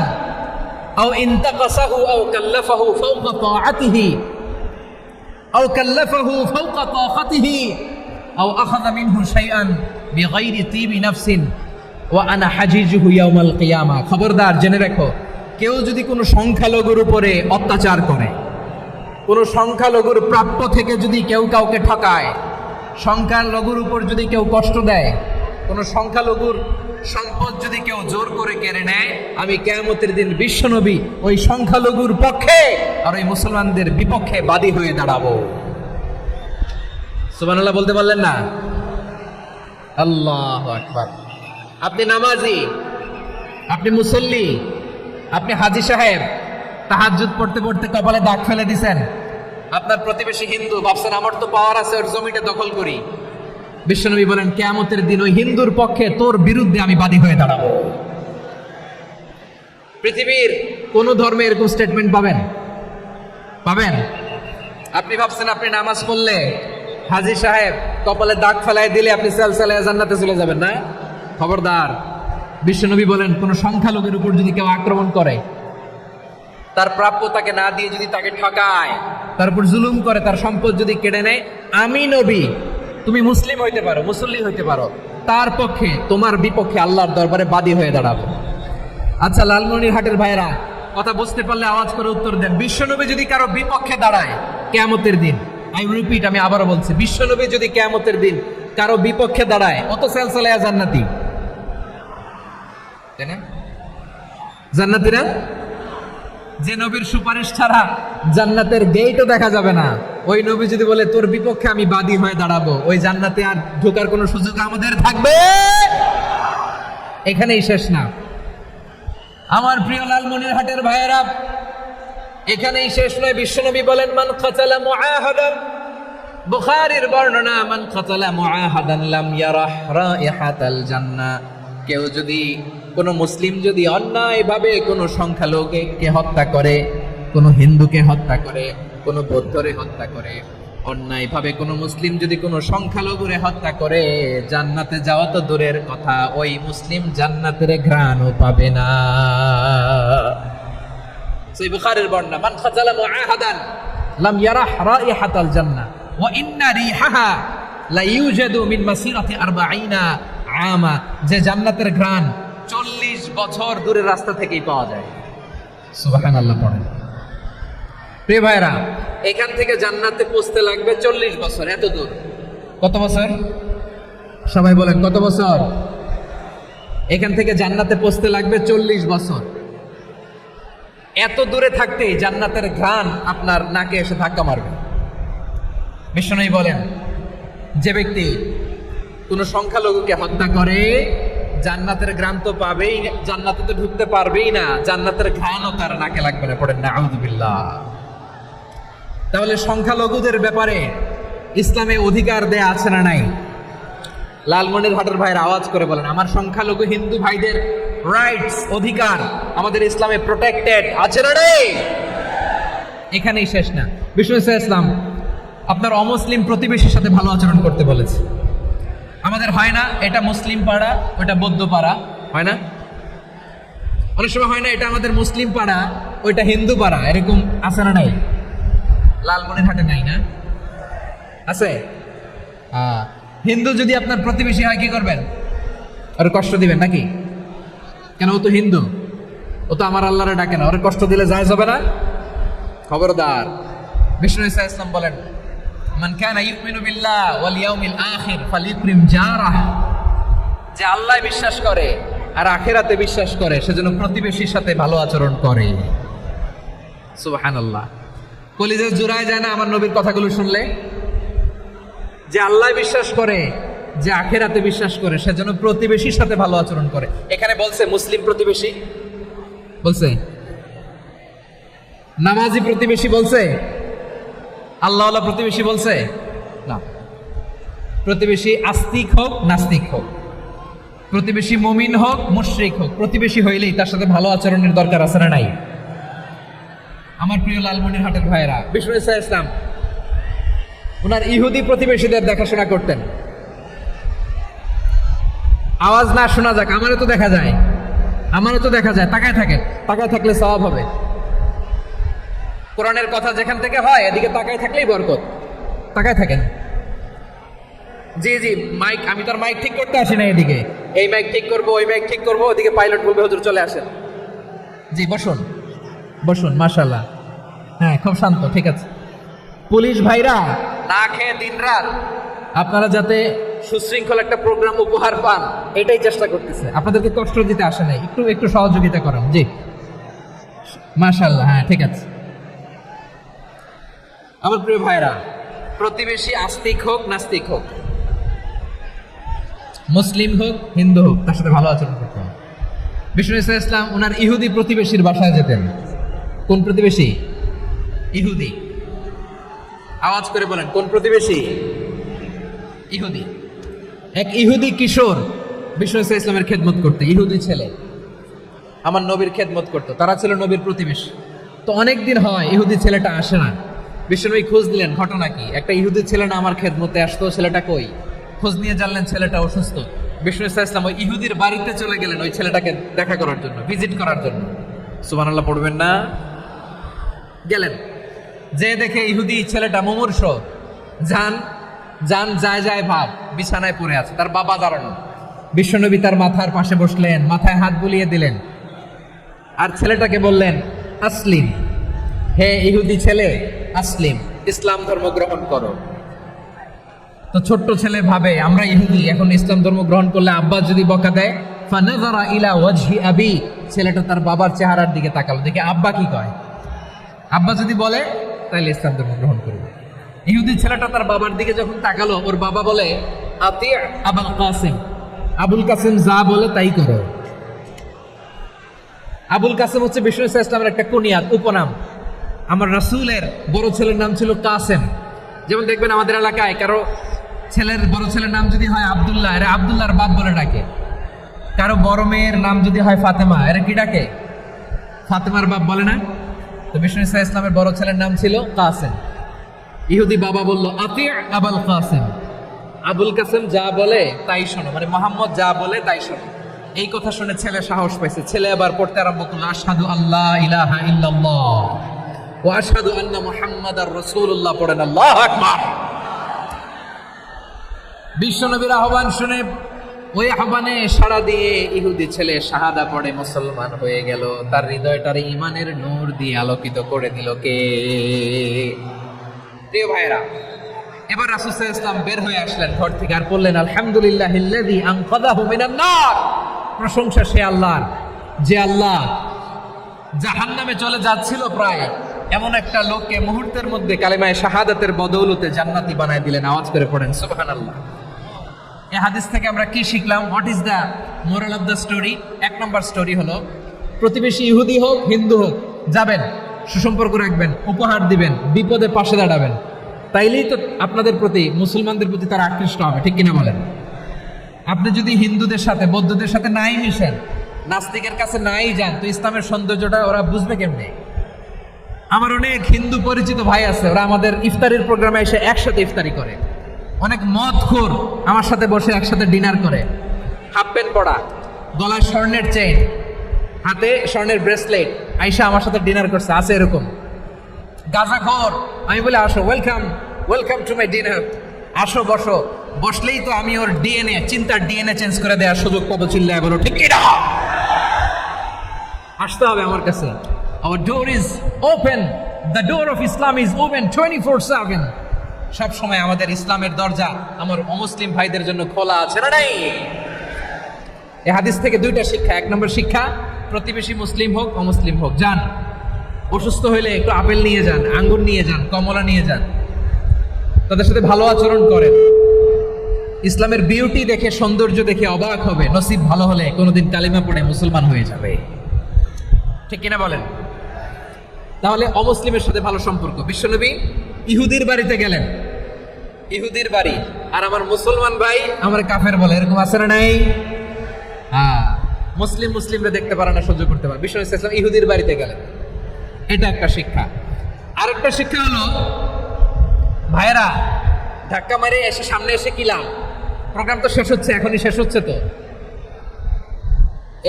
আও ইনতাকাসাহু আও কাল্লাফাহু ফাওকা তাআতিহি আও কাল্লাফাহু ফাওকা তাকাতিহি আও আখাযা মিনহু শাইআন বিগাইরি তিবি নাফসিন ওয়া আনা হাজিজুহু ইয়াউমাল কিয়ামা। খবরদার, জেনে রাখো, কেউ যদি কোনো সংখ্যালঘুর উপরে অত্যাচার করে, কোনো সংখ্যালঘুর প্রাপ্য থেকে যদি কেউ কাউকে ঠকায়, সংখ্যালঘুর উপর যদি কেউ কষ্ট দেয়, কোনো সংখ্যালঘুর সম্পদ যদি কেউ জোর করে কেড়ে নেয়, আমি কিয়ামতের দিন বিশ্বনবী ওই সংখ্যালঘুর পক্ষে আর ওই মুসলমানদের বিপক্ষে বাদী হয়ে দাঁড়াবো। সুবহানাল্লাহ বলতে পারলেন না? আল্লাহু আকবার। আপনি নামাজি, আপনি মুসল্লি, আপনি হাজী সাহেব, তাহাজ্জুদ পড়তে পড়তে কপালে দাগ ফেলে দিছেন, আপনার প্রতিবেশী হিন্দু, ভাবছেন আমার তো পাওয়ার আছে, ওর জমিটা দখল করি। বিশ্বনবী বলেন, কিয়ামতের দিন ওই হিন্দুর পক্ষে তোর বিরুদ্ধে আমি বাদী হয়ে দাঁড়াবো। পৃথিবীর কোন ধর্মে এরকম স্টেটমেন্ট পাবেন? পাবেন? আপনি ভাবছেন আপনি নামাজ পড়লে হাজী সাহেব কপালে দাগ ফেলায় দিলে আপনি সালসালায়ে জান্নাতে চলে যাবেন না? খবরদার। বিশ্বনবী বলেন, কোন সংখ্যালঘুর উপর যদি কেউ আক্রমণ করে, তার প্রাপ্য তাকে না দিয়ে যদি তাকে ঠকায়, তার উপর জুলুম করে, তার সম্পদ যদি কেড়ে নেয়, আমি নবী, তুমি মুসলিম হইতে পারো, মুসল্লি হইতে পারো, তার পক্ষে তোমার বিপক্ষে আল্লাহর দরবারে বাদী হয়ে দাঁড়াবো। আচ্ছা লালমনিরহাটের ভাইরা, কথা বুঝতে পারলে আওয়াজ করে উত্তর দেন। বিশ্বনবী যদি কারো বিপক্ষে দাঁড়ায় কিয়ামতের দিন, আমি আবারও বলছি, বিশ্বনবী যদি কিয়ামতের দিন কারো বিপক্ষে দাঁড়ায়, অত সালসালায়ে জান্নাতি, তাই না? জান্নাতি না? যে নবীর সুপারিশ ছাড়া জান্নাতের গেটও দেখা যাবে না, ওই নবী যদি বলে তোর বিপক্ষে আমি বাদী হয়ে দাঁড়াবো, ওই জান্নাতে আর ঢোকার কোনো সুযোগ আমাদের থাকবে? এখানেই শেষ না আমার প্রিয় লালমনিরহাটের ভাইয়েরা, এখানেই শেষ নয়। বিশ্বনবী বলেন, মান কাতালা মুআহাদান, বুখারীর বর্ণনা, মান কাতালা মুআহাদান লাম ইয়ারাহ রাইহাতাল জান্নাহ। কেউ যদি, কোন মুসলিম যদি অন্যায়ভাবে কোন সংখ্যালঘুকে হত্যা করে, কোন হিন্দুকে হত্যা করে, কোন বৌদ্ধরে হত্যা করে, অন্যায়ভাবে কোন মুসলিম যদি কোন সংখ্যালঘুরে হত্যা করে, জান্নাতে যাওয়া তো দূরের কথা, ওই মুসলিম জান্নাতের ঘ্রাণও পাবে না। সেই বুখারীর বর্ণনা, মান খাজালা মুআহাদান লাম ইয়ারাহ রাইহাতাল জান্নাহ ওয়া ইন্না রিহাহা লা ইউজাদু মিন মাসিরাতি 40 আমা। যে জান্নাতের ঘ্রাণ 40 বছর দূরের রাস্তা থেকেই পাওয়া যায়। সুবহানাল্লাহ পড়েন। প্রিয় ভাইরা, এখান থেকে জান্নাতে পৌঁছতে লাগবে 40 বছর। এত দূর। কত বছর? সবাই বলেন কত বছর? এখান থেকে জান্নাতে পৌঁছতে লাগবে 40 বছর। এত দূরে থাকতেই জান্নাতের ঘ্রাণ আপনার নাকে এসে ধাক্কা মারবে। বিষ্ণু বলেন, যে ব্যক্তি কোন সংখ্যালঘুকে হত্যা করে, জান্নাতের ঘ্রাণ তো পাবেই, জান্নাতে তো ঢুকতে পারবেই না, জান্নাতের ঘ্রাণও তার নাকে লাগবে না। পড়েন নাউযুবিল্লাহ। তাহলে সংখ্যালঘুদের ব্যাপারে ইসলামে অধিকার দেয়া আছে না নাই? লালমনিরহাটের ভাইয়ের আওয়াজ করে বলেন, আমার সংখ্যালঘু হিন্দু ভাইদের রাইটস, অধিকার আমাদের ইসলামে প্রোটেক্টেড আছে না নাই? এখানেই শেষ না। বিষ্ণু ইসলাম আপনার অমুসলিম প্রতিবেশীর সাথে ভালো আচরণ করতে বলেছে। আমাদের হয় না, এটা মুসলিম পাড়া, ওটা বৌদ্ধ পাড়া, হয় না? অনেক সময় হয় না, এটা আমাদের মুসলিম পাড়া, ওইটা হিন্দু পাড়া, এরকম আছে না নাই? লালমনিরহাটে নাই না? আছে? হিন্দু যদি আপনার প্রতিবেশী হয়, কি করবেন? ওর কষ্ট দিবেন নাকি? কেন? ও তো হিন্দু, ও তো আমার আল্লাহরে ডাকে না, ওর কষ্ট দিলে জায়েজ হবে না? খবরদার। বিষ্ণু ইসলাম বলেন, মান কানা ইউমিনু বিল্লাহ ওয়াল ইয়াউমিল আখির ফালিউকরিম জারাহ। যে আল্লাহ বিশ্বাস করে আর আখিরাতে বিশ্বাস করে, সেজন্য প্রতিবেশীর সাথে ভালো আচরণ করে। সুবহানাল্লাহ। কলিজা জোড়ায় যায় না আমার নবীর কথাগুলো শুনলে? যে আল্লাহ বিশ্বাস করে, যে আখেরাতে বিশ্বাস করে, সেজন্য প্রতিবেশীর সাথে ভালো আচরণ করে। এখানে বলছে মুসলিম প্রতিবেশী বলছে, নামাজি প্রতিবেশী বলছে, আল্লাহওয়ালা প্রতিবেশী বলছে না। প্রতিবেশী আস্তিক হোক নাস্তিক হোক, প্রতিবেশী মুমিন হোক মুশরিক হোক, প্রতিবেশী হইলেই তার সাথে ভালো আচরণের দরকার আছে না নাই? আমার প্রিয় লালমনিরহাটের ভাইয়েরা, বিষ্ণু ইসলাম ওনার ইহুদি প্রতিবেশীদের দেখাশোনা করতেন। আওয়াজ না শোনা যাক, আমারও তো দেখা যায়, আমারও তো দেখা যায়। তাকায় থাকেন, তাকায় থাকলে সওয়াব হবে। কোরআনের কথা যেখান থেকে হয় এদিকে তাকায় থাকলেই বরকত। তাকায় থাকেন। জি জি, মাইক, আমি তো আর মাইক ঠিক করতে আসি না এদিকে। এই মাইক ঠিক করবো, ওই মাইক ঠিক করবো, ওদিকে পাইলট বলবে হুজুর চলে আসেন। জি বসুন, বসুন, মাশাআল্লাহ। হ্যাঁ, খুব শান্ত, ঠিক আছে। পুলিশ ভাইরা না খেয়ে দিনরাত আপনারা যাতে সুশৃঙ্খল একটা প্রোগ্রাম উপহার পান, এটাই চেষ্টা করতেছে। আপনাদেরকে কষ্ট দিতে আসে নাই, একটু একটু সহযোগিতা করেন। জি মাশাআল্লাহ। হ্যাঁ, ঠিক আছে। আমার প্রিয় ভাইরা, প্রতিবেশী আস্তিক হোক নাস্তিক হোক, মুসলিম হোক হিন্দু হোক, তার সাথে ভালো আচরণ করতে হবে। বিষ্ণু ইসলাম ওনার ইহুদি প্রতিবেশীর বাসায় যেতেন। কোন প্রতিবেশী? ইহুদি। আওয়াজ করে বলেন, কোন প্রতিবেশী? ইহুদি। এক ইহুদি কিশোর বিষ্ণু ইসলামের খেদমত করতে, ইহুদি ছেলে আমার নবীর খেদমত করতো। তারা ছিল নবীর প্রতিবেশী। তো অনেক দিন হয় ইহুদি ছেলেটা আসে না। বিষ্ণুনবী খোঁজ দিলেন, ঘটনা কি? একটা ইহুদি ছেলে না আমার খেদমতে আসতো, ছেলেটা কই? খোঁজ নিয়ে জানলেন ছেলেটা অসুস্থ। বিষ্ণু ইসলাম ওই ইহুদির বাড়িতে চলে গেলেন ওই ছেলেটাকে দেখা করার জন্য, ভিজিট করার জন্য। সুবহানাল্লাহ পড়বেন না? গেলেন, যে দেখে ইহুদি ছেলেটা মুমূর্ষ, যান যান যায় যায় ভাব, বিছানায় পড়ে আছে, তার বাবা দাঁড়ানো। বিশ্বনবী তার মাথার পাশে বসলেন, মাথায় হাত বুলিয়ে দিলেন, আর ছেলেটাকে বললেন, আসলিম, হে ইহুদি ছেলে, আসলিম, ইসলাম ধর্ম গ্রহণ করো। তো ছোট্ট ছেলে ভাবে, আমরা ইহুদি, এখন ইসলাম ধর্ম গ্রহণ করলে আব্বা যদি বকা দেয়। ফানাযারা ইলা ওয়াজহি আবি, ছেলেটা তার বাবার চেহারার দিকে তাকালো, দেখে আব্বা কি কয়। আব্বা যদি বলে তাহলে ইসলাম ধর্ম গ্রহণ করবে। ইহুদি ছেলেটা তার বাবার দিকে যখন তাকালো, ওর বাবা বলে, আতি আবুল কাসিম, আবুল কাসিম যা বলে তাই করো। আবুল কাসিম হচ্ছে বিষ্ণু ইসলামের একটা কুনিয়াত, উপনাম। আমার রাসূলের বড় ছেলের নাম ছিল কাসেম। যেমন দেখবেন আমাদের এলাকায় কারো ছেলের বড় ছেলের নাম যদি হয় আব্দুল্লাহ, এরা আব্দুল্লাহর বাপ বলে ডাকে। কারো বড় মেয়ের নাম যদি হয় ফাতেমা, এরা কি ডাকে? ফাতেমার বাপ বলে না? তো বিষ্ণু ইসলামের বড় ছেলের নাম ছিল কাসেম। ইহুদি বাবা বলল, আতি আবুল কাসেম, আবুল কাসেম যা বলে তাই শোনো, মানে মোহাম্মদ যা বলে তাই শোনো। এই কথা শুনে ছেলে সাহস পাইছে। ছেলে আবার পড়তে আরম্ভ করলো, আশহাদু আল্লাহ ইলাহা ইল্লাল্লাহ ওয়া আশহাদু আন্না মুহাম্মাদার রাসূলুল্লাহ, পড়েন আল্লাহু আকবার। বিশ্বনবীর আহ্বান শুনে ওই আহ্বানে সাড়া দিয়ে ইহুদি ছেলে শাহাদা পড়ে মুসলমান হয়ে গেল। তার হৃদয়টারে ঈমানের নূর দিয়ে আলোকিত করে দিল কে? প্রিয় ভাইরা, এবার রাসূল সাল্লাল্লাহু আলাইহি ওয়াসাল্লাম বের হয়ে আসলেন ঘর থেকে, আর বললেন, আলহামদুলিল্লাহিল্লাযী আনকাযাহু মিনান নার, প্রশংসা সে আল্লাহর, যে আল্লাহ জাহান্নামে চলে যাচ্ছিল প্রায় এমন একটা লোককে মুহূর্তের মধ্যে কালেমায়ে শাহাদাতের বদৌলতে জান্নাতি বানায় দিলেন। আওয়াজ করে পড়েন সুবহানাল্লাহ। এই হাদিস থেকে আমরা কি শিখলাম? What is the moral of the story? এক নম্বর স্টোরি হলো, প্রতিবেশী ইহুদি হোক হিন্দু হোক, যাবেন, সুসম্পর্ক রাখবেন, উপহার দিবেন, বিপদে পাশে দাঁড়াবেন। তাইলেই তো আপনাদের প্রতি, মুসলমানদের প্রতি তারা আকৃষ্ট হবে, ঠিক কিনা বলেন? আপনি যদি হিন্দুদের সাথে বৌদ্ধদের সাথে নাই মিশেন, নাস্তিকের কাছে নাই যান, তো ইসলামের সৌন্দর্যটা ওরা বুঝবে কেমনে? আমার অনেক হিন্দু পরিচিত ভাই আছে, ওরা আমাদের ইফতারির প্রোগ্রামে এসে একসাথে ইফতারি করে। অনেক মদখোর আমার সাথে বসে একসাথে ডিনার করে। হাফ প্যান্ট পরা, গলায় স্বর্ণের চেইন, হাতে স্বর্ণের ব্রেসলেট, আইসা আমার সাথে ডিনার করছে, আছে এরকম। গাঁজাখোর, আমি বলে, আসো, welcome, welcome to my dinner, আসো বসো। বসলেই তো আমি ওর ডিএনএ, চিন্তার ডিএনএ চেঞ্জ করে দেওয়ার সুযোগ পাবো। চিল্লায় বলো ঠিক কিনা? আসতে হবে আমার কাছে। Our door is open. The door of Islam is open 24/7. সব সময় আমাদের ইসলামের দরজা আমার অমুসলিম ভাইদের জন্য খোলা আছে না নাই? এই হাদিস থেকে দুইটা শিক্ষা। এক নম্বর শিক্ষা, প্রতিবেশী মুসলিম হোক অমুসলিম হোক, যান অসুস্থ হইলে একটু আপেল নিয়ে যান, আঙ্গুর নিয়ে যান, কমলা নিয়ে যান, তাদের সাথে ভালো আচরণ করেন। ইসলামের বিউটি দেখে, সৌন্দর্য দেখে অবাক হবে, নসিব ভালো হলে কোনোদিন কালিমা পড়ে মুসলমান হয়ে যাবে। ঠিক কিনা বলেন? তাহলে অমুসলিমের সাথে ভালো সম্পর্ক। বিশ্বনবী ইহুদির বাড়িতে গেলেন, ইহুদির বাড়ি, আর আমার মুসলমান ভাই আমার কাফের বলে, এরকম আছে না নাই? হ্যাঁ, মুসলিমরা দেখতে পারে না, সহ্য করতে পারে। বিশ্বনবী সাল্লাল্লাহু আলাইহি ওয়াসাল্লাম ইহুদির বাড়িতে গেলেন, এটা একটা শিক্ষা। আরেকটা শিক্ষা হলো, ভাইরা ধাক্কা মারে এসে সামনে এসে কি লাভ? প্রোগ্রাম তো শেষ হচ্ছে, এখনই শেষ হচ্ছে তো।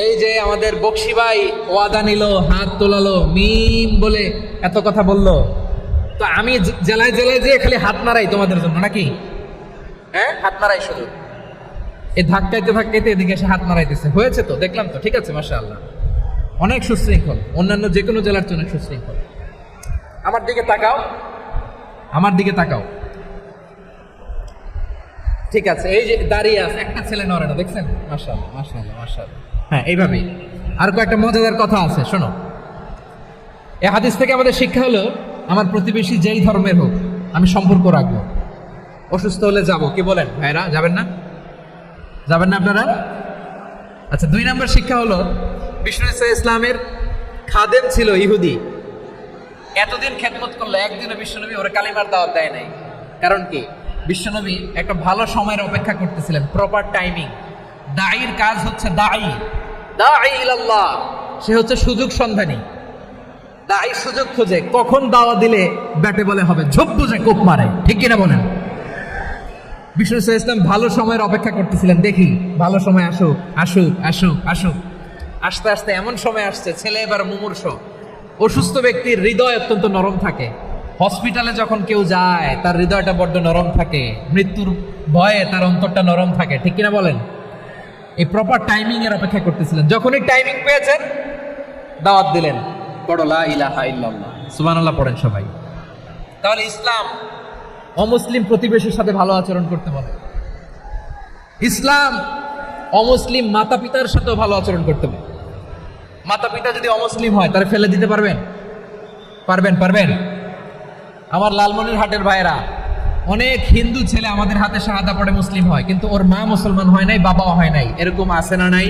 এই যে আমাদের বকশি ভাই ওয়াদা নিল, হাত তোলালো, মিম বলে এত কথা বললো, তো আমি জেলায় জেলায় যে খালি হাত নাড়াই তোমাদের জন্য নাকি? হ্যাঁ, হাত নাড়াই শুধু। এই ধাক্কাইতে ধাক্কাইতে এদিকে এসে হাত নাড়াইতেছে, হয়েছে তো, দেখলাম তো, ঠিক আছে, মাশাআল্লাহ, অনেক সুশৃঙ্খল, অন্যান্য যে কোনো জেলার জন্য সুশৃঙ্খল। আমার দিকে তাকাও, আমার দিকে তাকাও, ঠিক আছে। এই যে দাঁড়িয়ে আছে, একটা ছেলে নড়ে না, দেখছেন? মাশাআল্লাহ, মাশাআল্লাহ, মাশাআল্লাহ। হ্যাঁ, এইভাবেই। আর কয়েকটা মজাদার কথা আছে, শোনো। এই হাদিস থেকে আমাদের শিক্ষা হলো, আমার প্রতিবেশী যেই ধর্মের হোক আমি সম্পর্ক রাখবো। অসুস্থ হলে যাব, কি বলেন ভাইরা? যাবেন না? যাবেন না আপনারা? আচ্ছা, 2 নম্বর শিক্ষা হলো, বিষ্ণু ইসলামের খাদেম ছিল ইহুদি, এতদিন খেদমত করলো, একদিনও বিশ্বনবী ওরা কালিমার দাওয়াত দেয় নাই। কারণ কি? বিশ্বনবী একটা ভালো সময়ের অপেক্ষা করতেছিলেন, প্রপার টাইমিং। দাঈর কাজ হচ্ছে দাঈ ইলাল্লাহ, সে হচ্ছে সুযোগ সন্ধানী। দাঈ সুযোগ খোঁজে, কখন দাওয়া দিলে ব্যাটে বলে হবে, ঝোপ বুঝে কোপ মারে, ঠিক কিনা বলেন? বিষ্ণু ইসলাম ভালো সময়ের অপেক্ষা করতেছিলেন, দেখি ভালো সময় আসুক আসুক আসুক আসুক। আস্তে আস্তে এমন সময় আসছে, ছেলে এবার মুমূর্ষ। অসুস্থ ব্যক্তির হৃদয় অত্যন্ত নরম থাকে। হসপিটালে যখন কেউ যায় তার হৃদয়টা বড্ড নরম থাকে, মৃত্যুর ভয়ে তার অন্তরটা নরম থাকে, ঠিক কিনা বলেন? এই প্রপার টাইমিং এর অপেক্ষা করতেছিলেন, যখনই টাইমিং পেয়েছেন দাওয়াত দিলেন, পড়ো লা ইলাহা ইল্লাল্লাহ, সুবহানাল্লাহ পড়েন সবাই। তাহলে ইসলাম অমুসলিম প্রতিবেশীর সাথে ভালো আচরণ করতে বলে। ইসলাম অমুসলিম মাতা পিতার সাথেও ভালো আচরণ করতে বলে। মাতা পিতা যদি অমুসলিম হয় তাহলে ফেলে দিতে পারবেন? পারবেন? আমার লালমনিরহাটের ভাইরা, অনেক হিন্দু ছেলে আমাদের হাতে শাহাদা পড়ে মুসলিম হয়, কিন্তু ওর মা মুসলমান হয় নাই, বাবাও হয় নাই, এরকম আছে না নাই?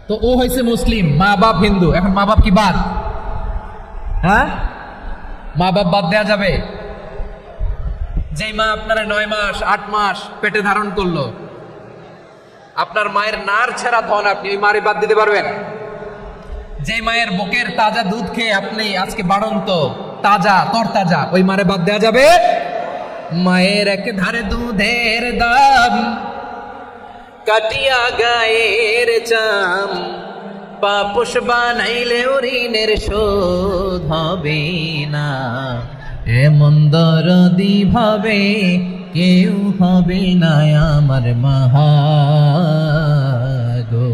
তো ও হয়েছে মুসলিম, মা বাপ হিন্দু, এখন মা বাপ কি বাদ? হ্যাঁ, মা বাপ বাদ দেয়া যাবে? যেই মা আপনারা 9 মাস 8 মাস পেটে ধারণ করলো, আপনার মায়ের নার ছেঁড়া ধন, আপনি ওই মারে বাদ দিতে পারবেন? যে মায়ের বুকের তাজা দুধ খেয়ে আপনি আজকে বাড়ন্ত তাজা তরতাজা, ওই মারে বাদ দেয়া যাবে? মায়ের এক ধারে দুধের দাম, কাটিয়া গায়ের চাম, পাপোশ বানাইলে ঋণের শোধ হবে না, এমন দরদি ভাবে কেউ হবে না আমার মাহা গো।